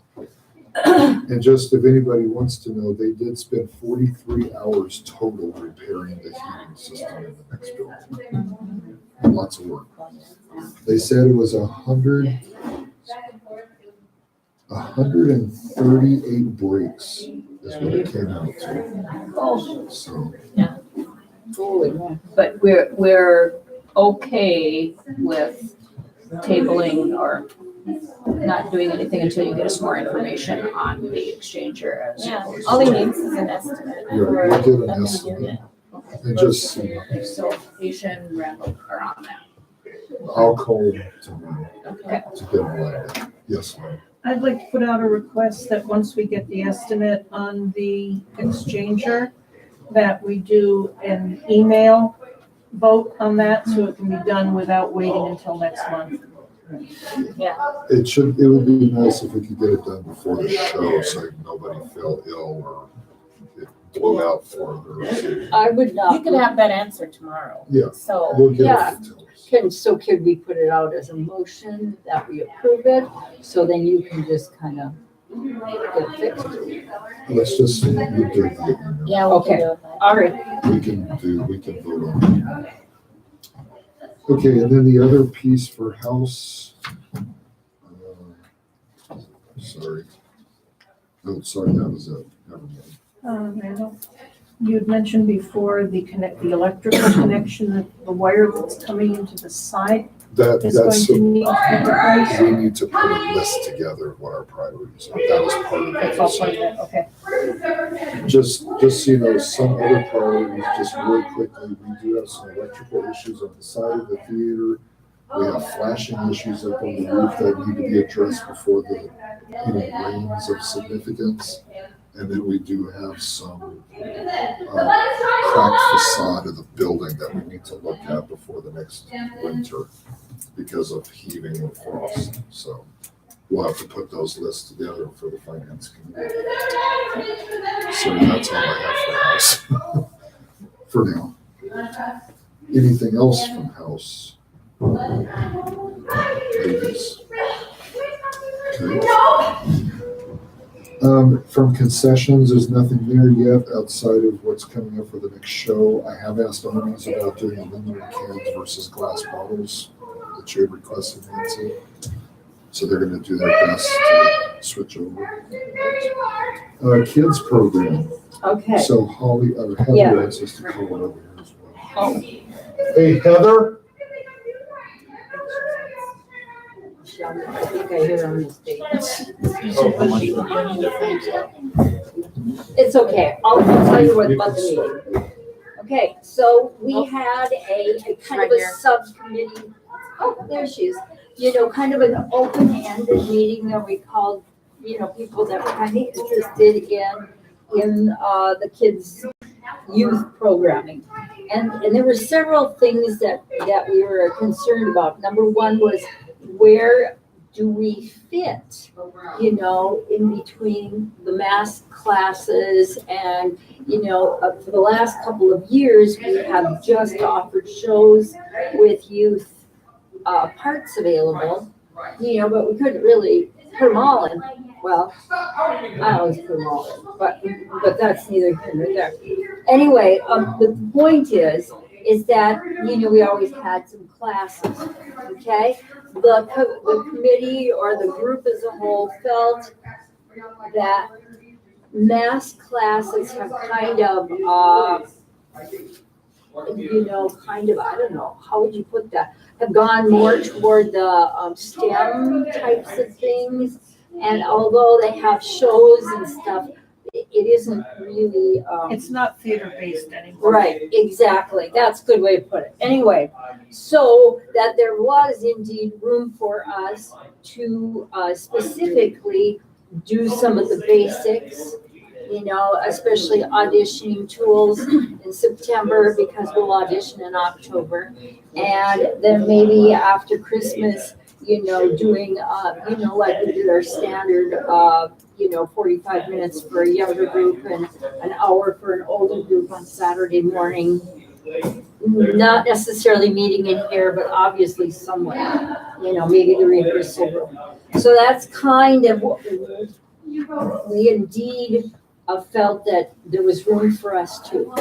And just if anybody wants to know, they did spend 43 hours total repairing the heating system in the next building. Lots of work. They said it was 138 breaks is what it came out to. So, holy moly. But we're okay with tabling or not doing anything until you get us more information on the exchanger as Yeah, opposed all he to. needs is an estimate yeah, for we'll get a an new estimate unit. and just see. So Asia and Randall are on that. I'll call them tomorrow Okay. to get them lined up. Yes, ma'am. I'd like to put out a request that once we get the estimate on the exchanger, that we do an email vote on that so it can be done without waiting until next month. It would be nice if we could get it done before the show, so nobody fell ill or it blew out further. I would not. You could have that answer tomorrow. Yeah. So, We'll get Yeah. it. Could we put it out as a motion that we approve it, so then you can just kind of get it fixed? Let's just, you do it via email. yeah, we Okay. can do that. All right, We can vote on it. Okay, and then the other piece for house. Sorry. Oh, sorry, that was it. Never mind. Randall, you had mentioned before the electrical connection, the wire that's coming into the side is going That's, to need to be replaced. we need to put a list together of what our priorities are. That was part of That's all it. part of it, okay. Just so you know, some other priorities, just really quickly, we do have some electrical issues on the side of the theater. We have flashing issues up on the roof that need to be addressed before the, rains of significance. And then we do have some cracked facade of the building that we need to look at before the next winter because of heaving and frost. So we'll have to put those lists together for the finance committee. So that's all I have for house for now. Anything else from house? ladies? Okay. From concessions, there's nothing there yet outside of what's coming up for the next show. I have asked owners about doing aluminum cans versus glass bottles that you had requested, Nancy. So they're gonna do their best to switch over. Kids program. Okay. So Holly, or Yeah. Heather wants us to call it over here as well. Oh. Hey, Heather? I think I hear on the stage. So how much would be any difference? It's okay. I'll tell you what about the meeting. Okay, so we had a kind of a subcommittee. Oh, there she is. You know, kind of an open-ended meeting that we called, you know, people that were kind of interested in the kids' youth programming. And there were several things that we were concerned about. Number one was, where do we fit, you know, in between the math classes and, you know, for the last couple of years, we have just offered shows with youth parts available, you know, but we couldn't really put them all in. Well, I always put them all in, but that's neither here nor there. Anyway, the point is that, you know, we always had some classes, okay? The committee or the group as a whole felt that math classes have kind of, you know, kind of, I don't know, how would you put that? Have gone more toward the STEM types of things. And although they have shows and stuff, it isn't really, It's not theater-based anymore. right, exactly. That's a good way to put it. Anyway, so that there was indeed room for us to specifically do some of the basics, you know, especially auditioning tools in September because we'll audition in October. And then maybe after Christmas, you know, doing, you know, like we did our standard, you know, 45 minutes for a younger group and an hour for an older group on Saturday morning. Not necessarily meeting in here, but obviously somewhere, you know, maybe the rehearsal room. So that's kind of what we indeed felt that there was room for us to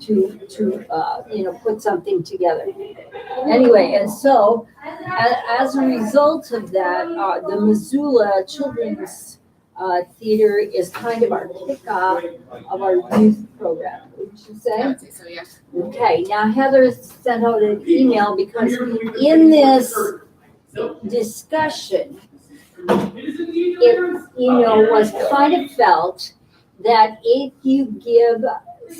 you know, put something together. Anyway, and so as a result of that, the Missoula Children's Theater is kind of our kickoff of our youth program, would you say? I would say so, yes. Okay, now Heather sent out an email because in this discussion, it, you know, was kind of felt that if you give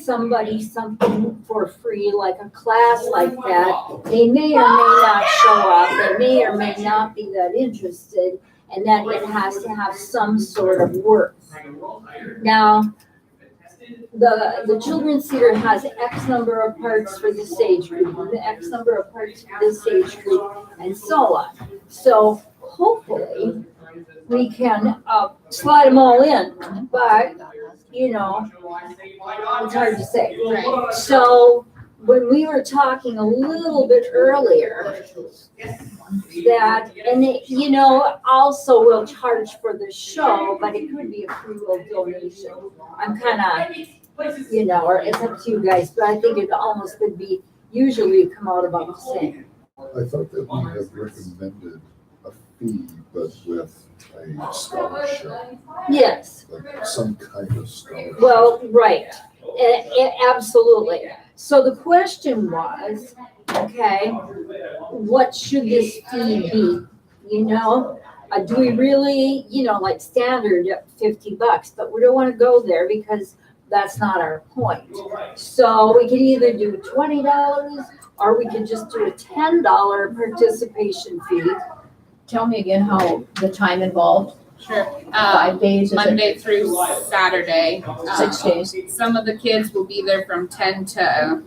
somebody something for free, like a class like that, they may or may not show up, they may or may not be that interested, and that it has to have some sort of worth. Now, the Children's Theater has X number of parts for this age group, and X number of parts for this age group, and so on. So hopefully, we can slide them all in, but, you know, it's hard to say. So when we were talking a little bit earlier, that, and it, you know, also we'll charge for the show, but it could be a free will donation. I'm kind of, you know, or it's up to you guys, but I think it almost could be, usually come out about the same. I thought that we had recommended a fee, but with a scholarship, Yes. like some kind of scholarship. Well, right, absolutely. So the question was, okay, what should this fee be? You know, do we really, you know, like standard $50, but we don't want to go there because that's not our point. So we could either do $20 or we could just do a $10 participation fee. Tell me again how the time involved, Sure. 5 days, is it Monday through Saturday. 6 days? Some of the kids will be there from 10 to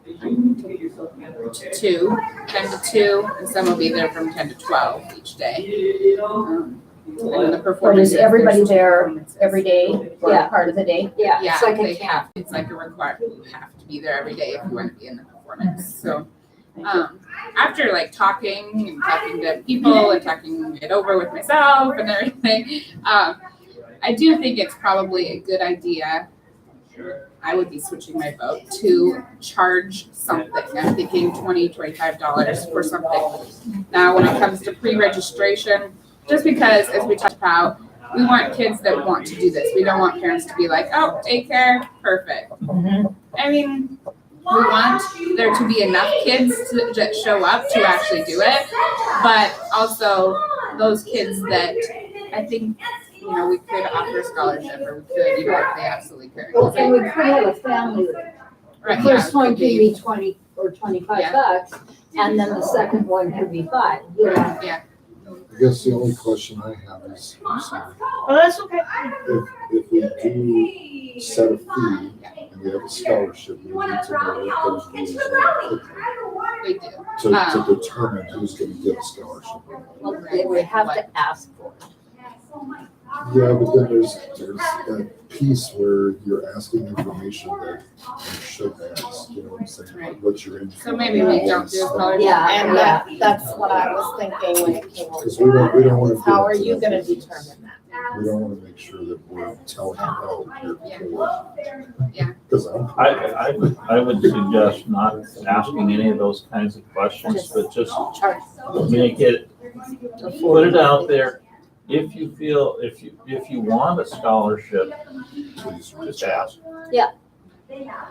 2, 10 to 2, and some will be there from 10 to 12 each day. And the Or performance. is everybody there every day or Yeah. part of the day? Yeah, Yeah, it's like they a camp. have, it's like a requirement, you have to be there every day if you want to be in the performance, so. After like talking and talking to people and talking it over with myself and everything, I do think it's probably a good idea. I would be switching my vote to charge something. I'm thinking $20, $25 for something. Now, when it comes to pre-registration, just because, as we talked about, we want kids that want to do this. We don't want parents to be like, oh, daycare, perfect. I mean, we want there to be enough kids that show up to actually do it, but also those kids that I think, we could offer a scholarship, or we could, if they absolutely could. Well, and we could have a family. Right, The first yeah, one could could be 20 or 25 Yeah. bucks, and then the second one could be 5, Yeah. I guess the only question I have is, I'm sorry, Oh, that's okay. if we do set a fee and we have a scholarship, we need to know what those rules are We do. to determine who's gonna get a scholarship. Well, they would have to ask for it. Yeah, but then there's that piece where you're asking information that you shouldn't ask, you know what I'm saying? Like, what's your income? So maybe we don't do a scholarship. Yeah, And yeah. that's what I was thinking when it came over. Because we don't wanna. How are get into you that gonna business. determine that? We don't wanna make sure that we're telling you, oh, you're Yeah. poor. Yeah. Because I would suggest not asking any of those kinds of questions, but just make it, put it out there. If you feel, if you want a scholarship, please just ask. Yeah.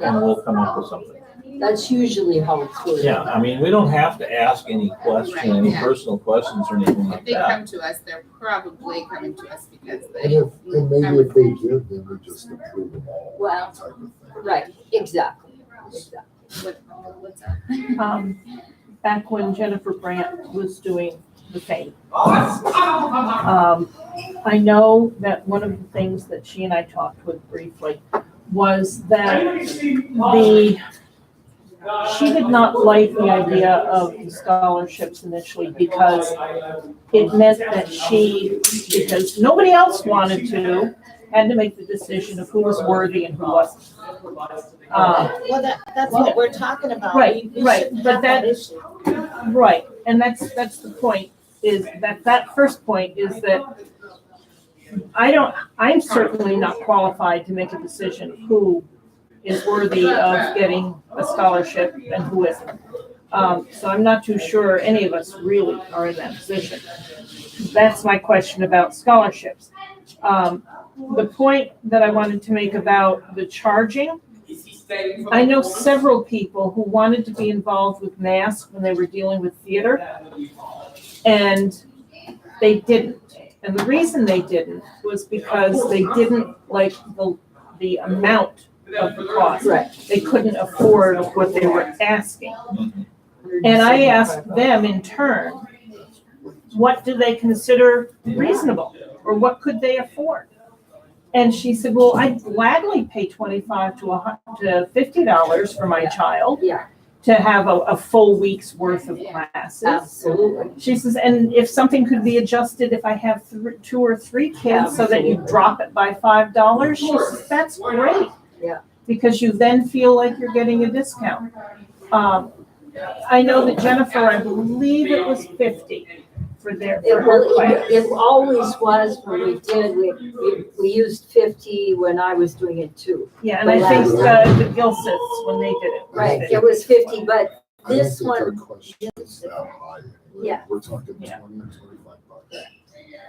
And we'll come up with something. That's usually how it's worded. Yeah, I mean, we don't have to ask any question, any Yeah. personal questions or anything If like they that. come to us, they're probably coming to us because And they. and maybe if they did, then we just approve them all, Well, type of thing. right, exactly. What's that? Back when Jennifer Brandt was doing the thing. I know that one of the things that she and I talked with briefly was that she did not like the idea of the scholarships initially because it meant that because nobody else wanted to, had to make the decision of who was worthy and who wasn't. Well, that's what we're talking about. Right, We right, shouldn't but have that that- issue. Right, and that's the point, is that first point is that I'm certainly not qualified to make a decision of who is worthy of getting a scholarship and who isn't. So I'm not too sure any of us really are in that position. That's my question about scholarships. The point that I wanted to make about the charging, I know several people who wanted to be involved with NASC when they were dealing with theater, and they didn't. And the reason they didn't was because they didn't like the amount of the cost. Right. They couldn't afford what they were asking. And I asked them in turn, what do they consider reasonable, or what could they afford? And she said, well, I'd gladly pay $25 to $50 for my child Yeah, to have a full week's worth of classes. absolutely. She says, and if something could be adjusted, if I have 2 or 3 kids, so that you drop it by $5, she says, that's great. Yeah. Because you then feel like you're getting a discount. I know that Jennifer, I believe it was 50 for her class. It always was when we did, we used 50 when I was doing it too. Yeah, and I think the Gilsets, when they did it. was Right, 50. it was 50, but I don't this think our one, question is that high. Yeah. We're talking 20 Yeah. or 25 bucks.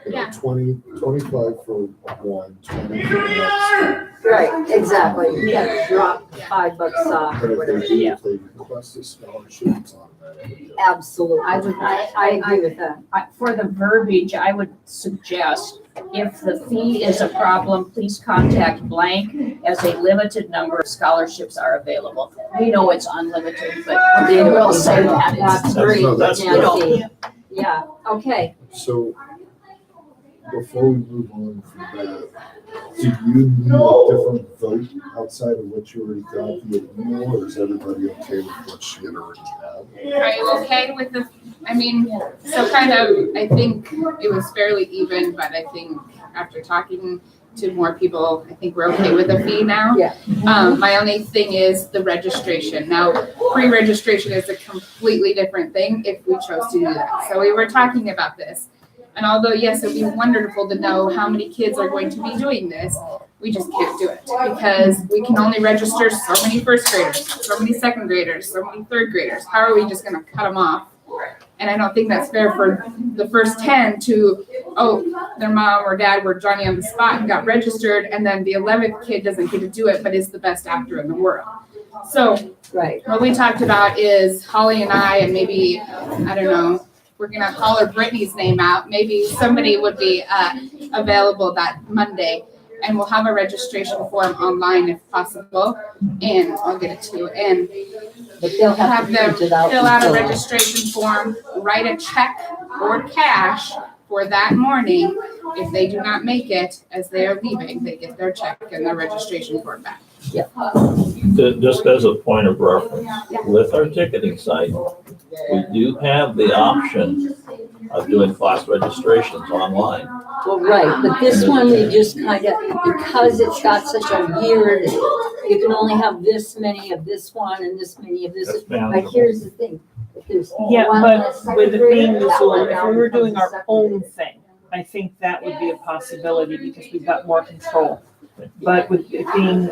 You know, Yeah. 25 for one, 20 for the next. right, exactly. You gotta drop $5 off But or if whatever. they do, if they request a scholarship, it's automatic. Absolutely. I I agree with that. For the verbiage, I would suggest, if the fee is a problem, please contact blank, as a limited number of scholarships are available. We know it's unlimited, but we will say that. That's great, That's Nancy. Yeah, okay. So before we move on from that, do you need a different vote outside of what you already got via email, or is everybody okay with what she had already had? Are you okay with the, I mean, so kind of, I think it was fairly even, but I think after talking to more people. I think we're okay with the fee now. Yeah. My only thing is the registration. Now, pre-registration is a completely different thing if we chose to do that. So we were talking about this. And although, yes, it'd be wonderful to know how many kids are going to be doing this, we just can't do it because we can only register so many first graders, so many second graders, so many third graders. How are we just gonna cut them off? And I don't think that's fair for the first 10 to, oh, their mom or dad were Johnny on the spot and got registered, and then the 11th kid doesn't get to do it, but is the best actor in the world. So Right. what we talked about is Holly and I, and maybe, I don't know, we're gonna holler Brittany's name out. Maybe somebody would be available that Monday. And we'll have a registration form online if possible, and I'll get it to you. And But they'll have have to them print it out. fill and out a fill it. registration form, write a check or cash for that morning. If they do not make it as they are leaving, they get their check and their registration form back. Just as a point of reference, with our ticketing site, we do have the option of doing class registrations online. Well, right, but this one, we just kind of, because it's got such a weird, you can only have this many of this one and this many of this. That's But manageable. here's the thing, if there's Yeah, one but less with it being second grade, Zoom, that if one we were down doing our becomes own second thing, I think that would be a possibility because we've got more control. But with it being an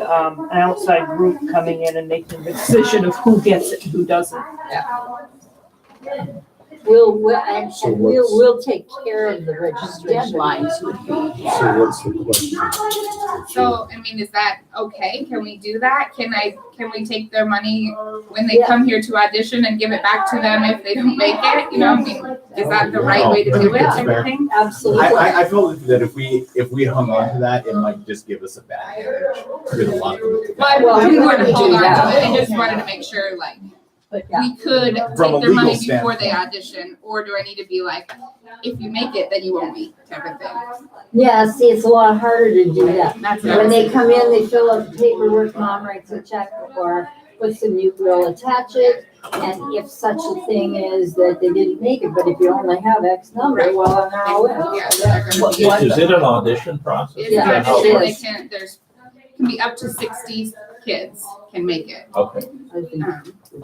outside group coming in and making the decision of who gets it and who doesn't. And So we'll take care of the registration. Deadlines would be. So what's the question? So, I mean, is that okay? Can we do that? Can we take their money when they Yeah. come here to audition and give it back to them if they don't make it? You know, I mean, is that the right way to I do think it, that's type fair. of thing? Absolutely. I feel that if we hung on to that, it might just give us a bad image with a lot of people. Well, we we wouldn't wouldn't hold do on that. to it. I just wanted to make sure, like, But yeah, we could From a take their money legal before they standpoint. audition, or do I need to be like, if you make it, then you owe me, type of thing? yeah, see, it's a lot harder to do that. That's what I When was they come in, they fill out the paperwork, mom writes a check or puts a new bill, attach it. And if such a thing is that they didn't make it, but if you only have X number, well, then they're all in. Yeah, they're gonna What- be- what- Is it an audition process? It's Yeah, actually, it they is. can, can be up to 60 kids can make it. Okay. I think.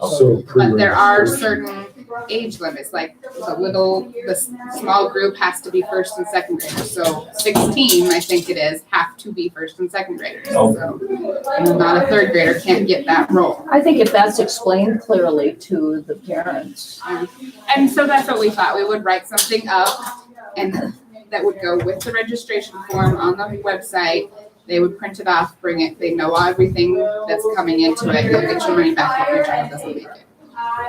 So But there are pre-registration. certain age limits, like the small group has to be first and second graders. So 16, I think it is, have to be first and second graders. Oh. So not a third grader can't get that role. I think if that's explained clearly to the parents. And so that's what we thought. We would write something up and that would go with the registration form on the website. They would print it off, bring it, they know everything that's coming into it, you'll get your money back if your child doesn't make it.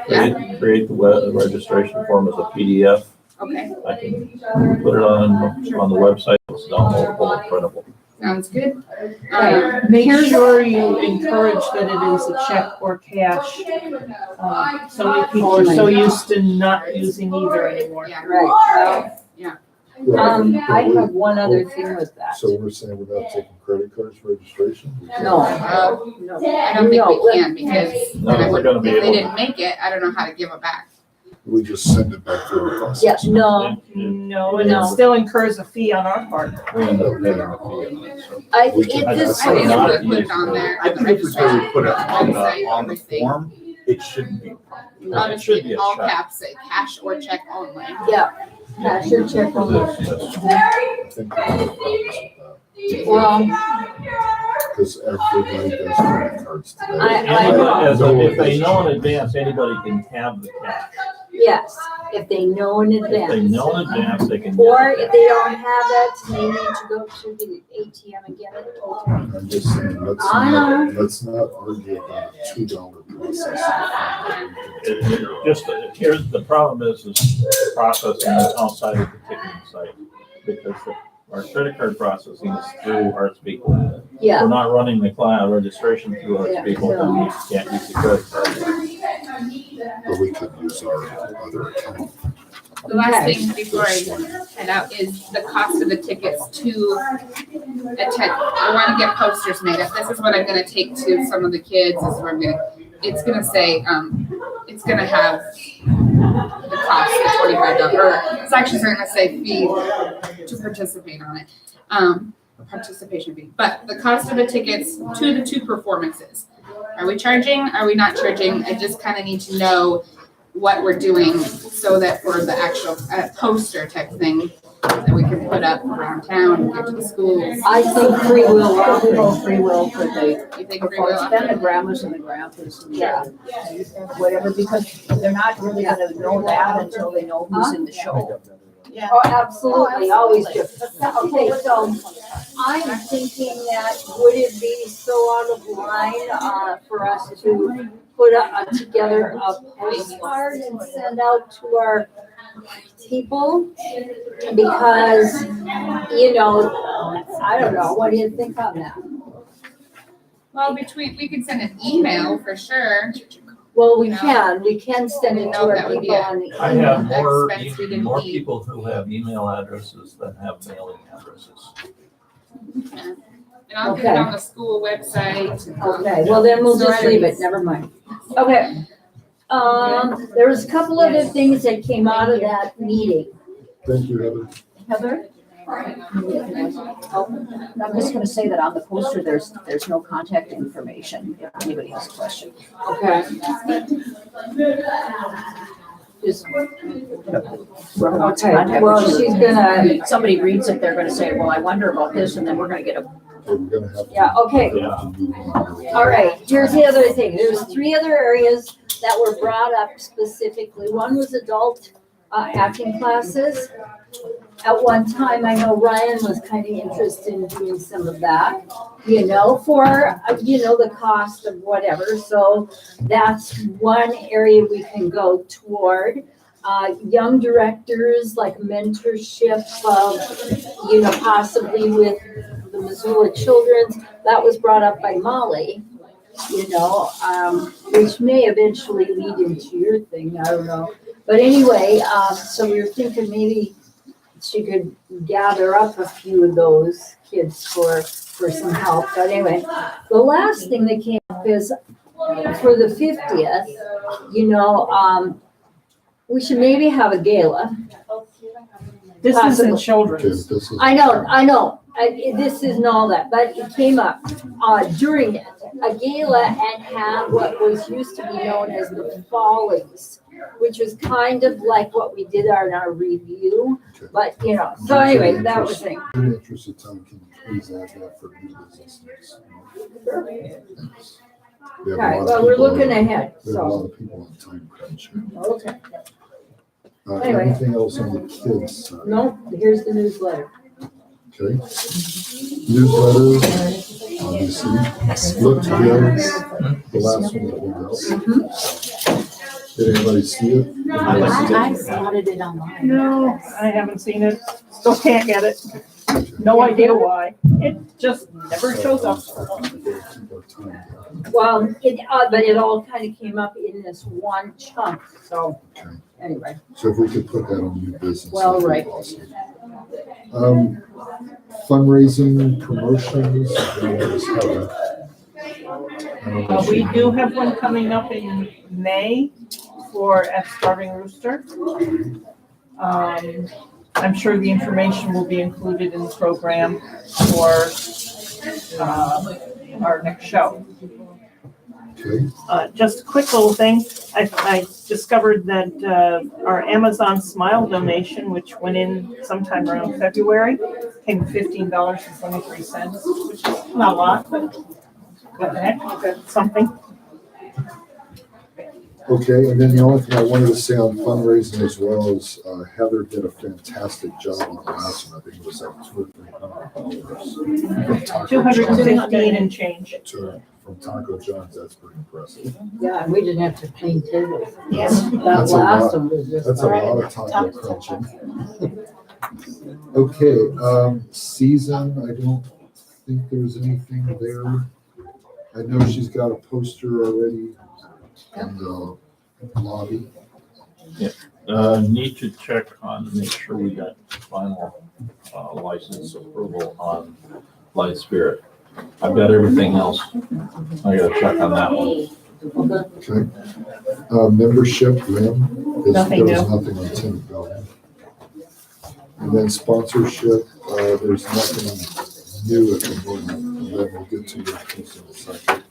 Yeah, Create the registration form as a PDF. okay, I can put it on the website. It's downloadable and printable. sounds good. Right. Make sure you encourage that it is a check or cash. So many people are so used to not using either anymore. Yeah. Right. Right. I have one other thing with that. So we're saying we're not taking credit cards for registration? No. No, I don't think we can because No, then I we're would, gonna be if they able to. didn't make it, I don't know how to give it back. We just send it back through the process? Yeah, no, No, and No. it still incurs a fee on our part. We end up paying a fee on it, so. I, We it can- just, I think Not we put it on there, I on the think if we registration. really put it on website, on the everything. form, it shouldn't be. I'll It just should get be a all check. caps, say cash or check only. yeah, cash or check on This- it. this- I think we have problems with Well, that, because everybody does credit cards today. I Anybody- If they know in advance, anybody can have the cash. yes, if they know in If they advance. know in advance, they can. Or get the if they don't have it, they need to go to the ATM and get it. I'm just saying, I let's not argue about a $2 process. Just, here's, the problem is processing outside of the ticketing site, because our credit card processing is through Arts People. Yeah, We're not running the client registration through Arts Yeah, People, so- and we can't use the credit card. But we could use our other account. The last Okay. thing before I head out is the cost of the tickets to attend. I want to get posters made up. This is what I'm gonna take to some of the kids, this is where I'm gonna, it's gonna say, it's gonna have the cost of $25, or it's actually gonna say fee to participate on it. participation fee, but the cost of the tickets to the 2 performances. Are we charging? Are we not charging? I just kind of need to know what we're doing so that for the actual poster type thing that we can put up around town, get to the schools. I think free will, I'll go free will for the, You think free will? Then the grandmas and the grandpas. And Yeah. Whatever, because they're not really gonna know that until they know who's in the show. Yeah. oh, absolutely, always do. Okay, so I'm thinking that would it be so out of line, for us to put together a postcard and send out to our people? Because, you know, I don't know, what do you think on that? Well, we could send an email for sure. Well, we No. can send it to No, our that would be people a- on the I email. have more, Expense we didn't more need. people who have email addresses than have mailing addresses. And I'll get it on the school website. Okay, well then we'll just leave it, never mind. Okay. There was a couple other things that came out of that meeting. Thank you, Heather. Heather? I'm just gonna say that on the poster, there's no contact information if anybody has a question. Okay. Just. Okay, well, she's gonna, Somebody reads it, they're gonna say, well, I wonder about this, and then we're gonna get a, Okay, we're gonna have to. yeah, okay. Yeah. to move on here. All right, here's the other thing. There's 3 other areas that were brought up specifically. One was adult acting classes. At one time, I know Ryan was kind of interested in doing some of that, you know, for, you know, the cost of whatever. So that's one area we can go toward. Young directors, like mentorship of, you know, possibly with the Missoula Children's, that was brought up by Molly, you know, which may eventually lead into your thing, I don't know. But anyway, so we were thinking maybe she could gather up a few of those kids for some help. But anyway, the last thing that came up is for the 50th, you know, we should maybe have a gala. This Possible. isn't Okay, children's. this is. I know. This isn't all that, but it came up during it, a gala and have what was used to be known as the Follies, which was kind of like what we did on our review, Okay. but you know, so anyway, that was the thing. In the interest of time, can you please add that for new businesses? Thanks. We have a Okay, lot of well, we're people looking on- ahead, We have a lot so, of people on time crunch. okay. Anyway. Anything else on the kids side? No, here's the newsletter. Okay. Newsletters, obviously, looked good, the last one that went out. Did anybody see it? I spotted it online. No, I haven't seen it. Still can't get it. No idea why. It just never shows up. Keep our time down. Well, but it all kind of came up in this one chunk, so, Okay. anyway. So if we could put that on new business. Well, that'd be right. awesome. Fundraising promotions, is Heather. I don't know if We she- do have one coming up in May for at Starving Rooster. I'm sure the information will be included in the program for our next show. Okay, Just a quick little thing, I discovered that our Amazon Smile donation, which went in sometime around February, came $15.23, which is not a lot, but what the heck, something. okay, and then the only thing I wanted to say on fundraising as well is Heather did a fantastic job on the last one. I think it was like $200 or $300. 215 and change. From Taco John's, that's pretty impressive. Yeah, and we didn't have to clean tables. Yes. That That's a last lot. one was just. That's a lot of taco crunching. Okay, season, I don't think there's anything there. I know she's got a poster already in the lobby. Need to check on, make sure we got final license approval on Light Spirit. I've got everything else. I gotta check on that one. Okay. Membership, Lynn, Nothing there was new. nothing on tenant building. And then sponsorship, there's nothing on new at the moment, and then we'll get to your case in a second.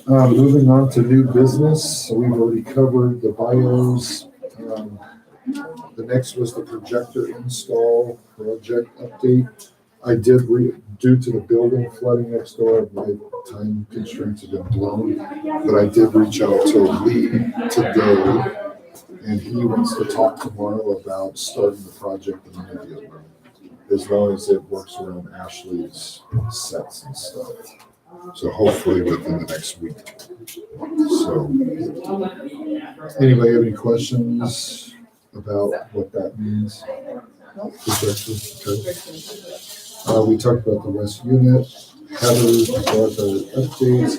Moving on to new business, so we've already covered the bios. The next was the projector install project update. I did due to the building flooding next door, my time constraints have been blown, but I did reach out to Lee today, and he wants to talk tomorrow about starting the project immediately, as long as it works around Ashley's sets and stuff. So hopefully within the next week. So, anybody have any questions about what that means? Projector, okay. We talked about the West unit. Heather brought the updates.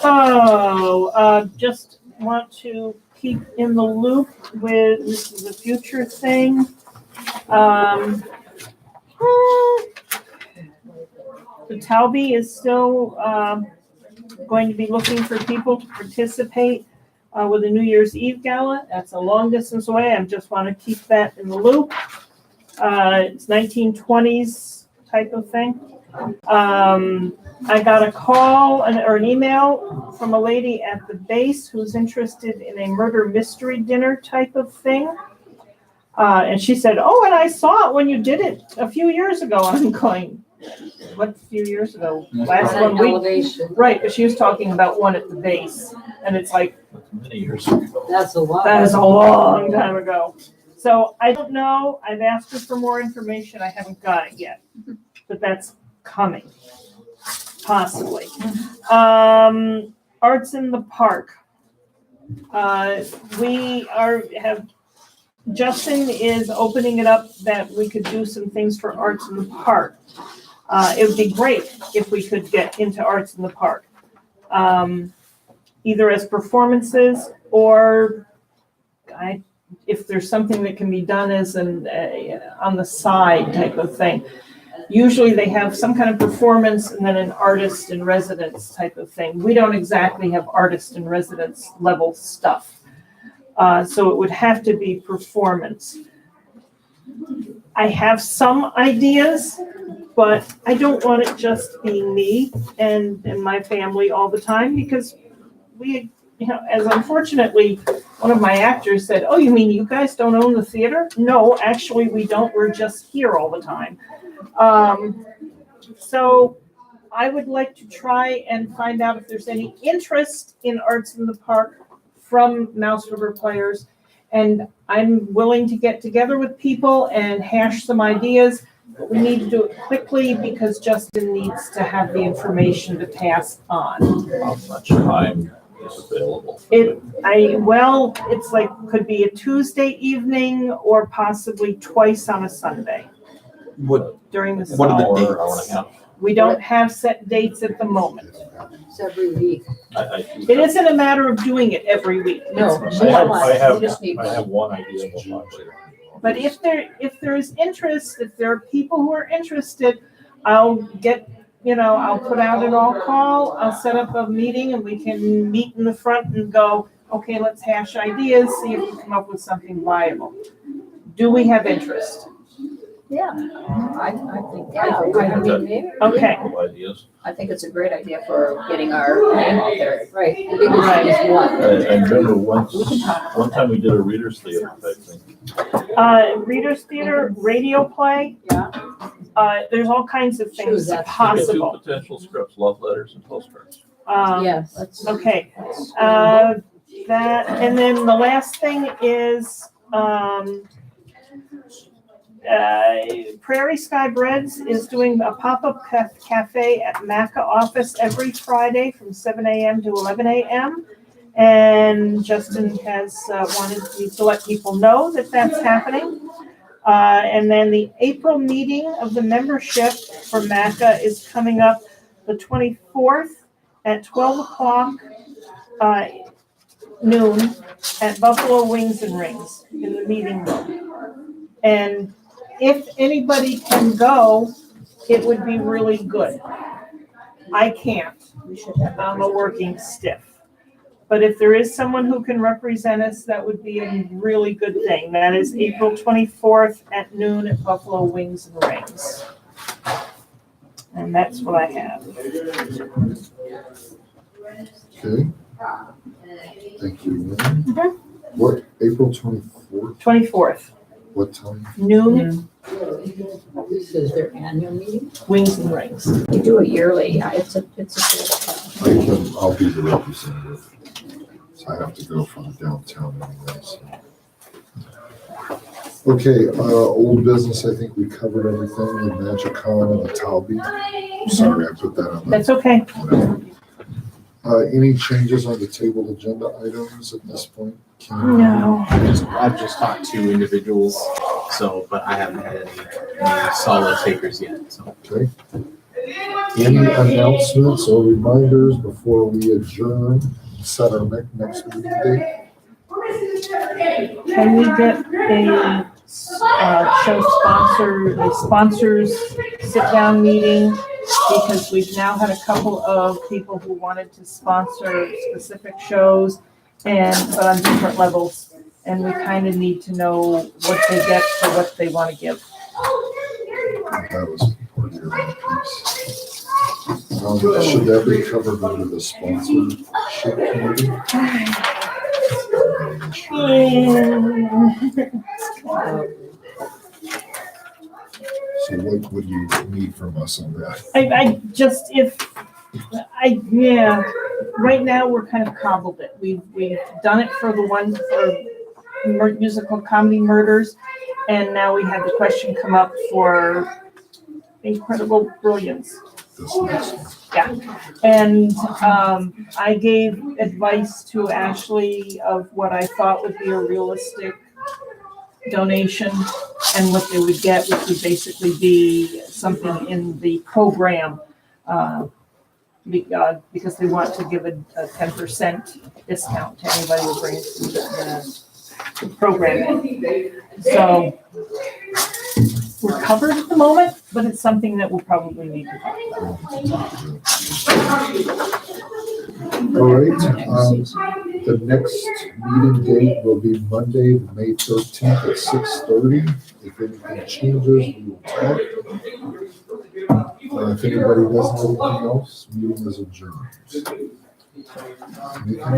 Oh, just want to keep in the loop with, this is a future thing. The Talby is still going to be looking for people to participate with a New Year's Eve gala. That's a long distance away. I just want to keep that in the loop. It's 1920s type of thing. I got a call or an email from a lady at the base who's interested in a murder mystery dinner type of thing. And she said, oh, and I saw it when you did it a few years ago. I'm going, what few years ago? Last one week. Elevation. Right, but she was talking about one at the base. And it's like, Many years ago. That's a lot. that is a long time ago. So I don't know. I've asked her for more information. I haven't got it yet, but that's coming, possibly. Arts in the Park. Justin is opening it up that we could do some things for Arts in the Park. It would be great if we could get into Arts in the Park, either as performances or if there's something that can be done as on the side type of thing. Usually they have some kind of performance and then an artist in residence type of thing. We don't exactly have artist in residence level stuff. So it would have to be performance. I have some ideas, but I don't want it just being me and my family all the time, because as unfortunately, one of my actors said, oh, you mean you guys don't own the theater? No, actually we don't. We're just here all the time. So I would like to try and find out if there's any interest in Arts in the Park from Mouse River Players. And I'm willing to get together with people and hash some ideas, but we need to do it quickly because Justin needs to have the information to pass on. How much time is available? It's like, could be a Tuesday evening or possibly twice on a Sunday during the What are summer. the Hour, hour and a dates? half. We don't have set dates at the moment. It's every week. It isn't a matter of doing it every week. No. I have one idea of what But if there is interest, if there are people who are interested, I'll put out an all call, I'll set up a meeting and we can meet in the front and go, okay, let's hash ideas, see if we come up with something viable. Do we have interest? Yeah, I think, Okay. ideas. I think it's a great idea for getting our name out there. Right. The biggest thing is what? I remember one time we did a reader's theater type thing. Reader's Theater, radio play. Yeah. There's all kinds of Sure, things that's possible. Two potential scripts, love letters and postcards. Yes. Okay, that, and then the last thing is, Prairie Sky Breads is doing a pop-up cafe at Maca office every Friday from 7 a.m. to 11 a.m. And Justin has wanted me to let people know that that's happening. And then the April meeting of the membership for Maca is coming up the 24th at 12 o'clock noon at Buffalo Wings and Rings in the meeting room. And if anybody can go, it would be really good. I can't. I'm a working stiff. But if there is someone who can represent us, that would be a really good thing. That is April 24th at noon at Buffalo Wings and Rings. And that's what I have. Okay. Thank you, Lynn. What, April 24th? 24th, What time? noon, This is their annual meeting. Wings and Rings. We do it yearly, yeah, it's a. I'll be the representative. So I have to go from the downtown anyway, so. Okay, old business, I think we covered everything, the MagicCon and the Talby. Sorry, I put that on the. That's okay. Whatever. Any changes on the table agenda items at this point? Kim? No. I've just talked to individuals, so, but I haven't had any solid takers yet, so. Okay. Any announcements or reminders before we adjourn, set our next meeting date? Can we get a sponsors sit-down meeting? Because we've now had a couple of people who wanted to sponsor specific shows but on different levels. And we kind of need to know what they get for what they want to give. That was part of your piece. Should that be covered under the sponsorship committee? So what would you need from us on that? Right now we're kind of cobbled it. We've done it for the one for musical comedy murders. And now we had the question come up for Incredible Brilliance. This next one? Yeah, and I gave advice to Ashley of what I thought would be a realistic donation and what they would get, which would basically be something in the program, because they want to give a 10% discount to anybody who brings the program in. So we're covered at the moment, but it's something that we'll probably need to talk about. All right, the next meeting date will be Monday, May 13th at 6:30. If anything changes, we will talk. If anybody doesn't have anything else, meeting is adjourned. We are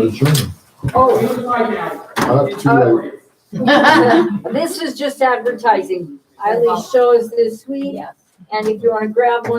adjourned. Too late. This is just advertising. Eileen's show is this week, and if you want to grab one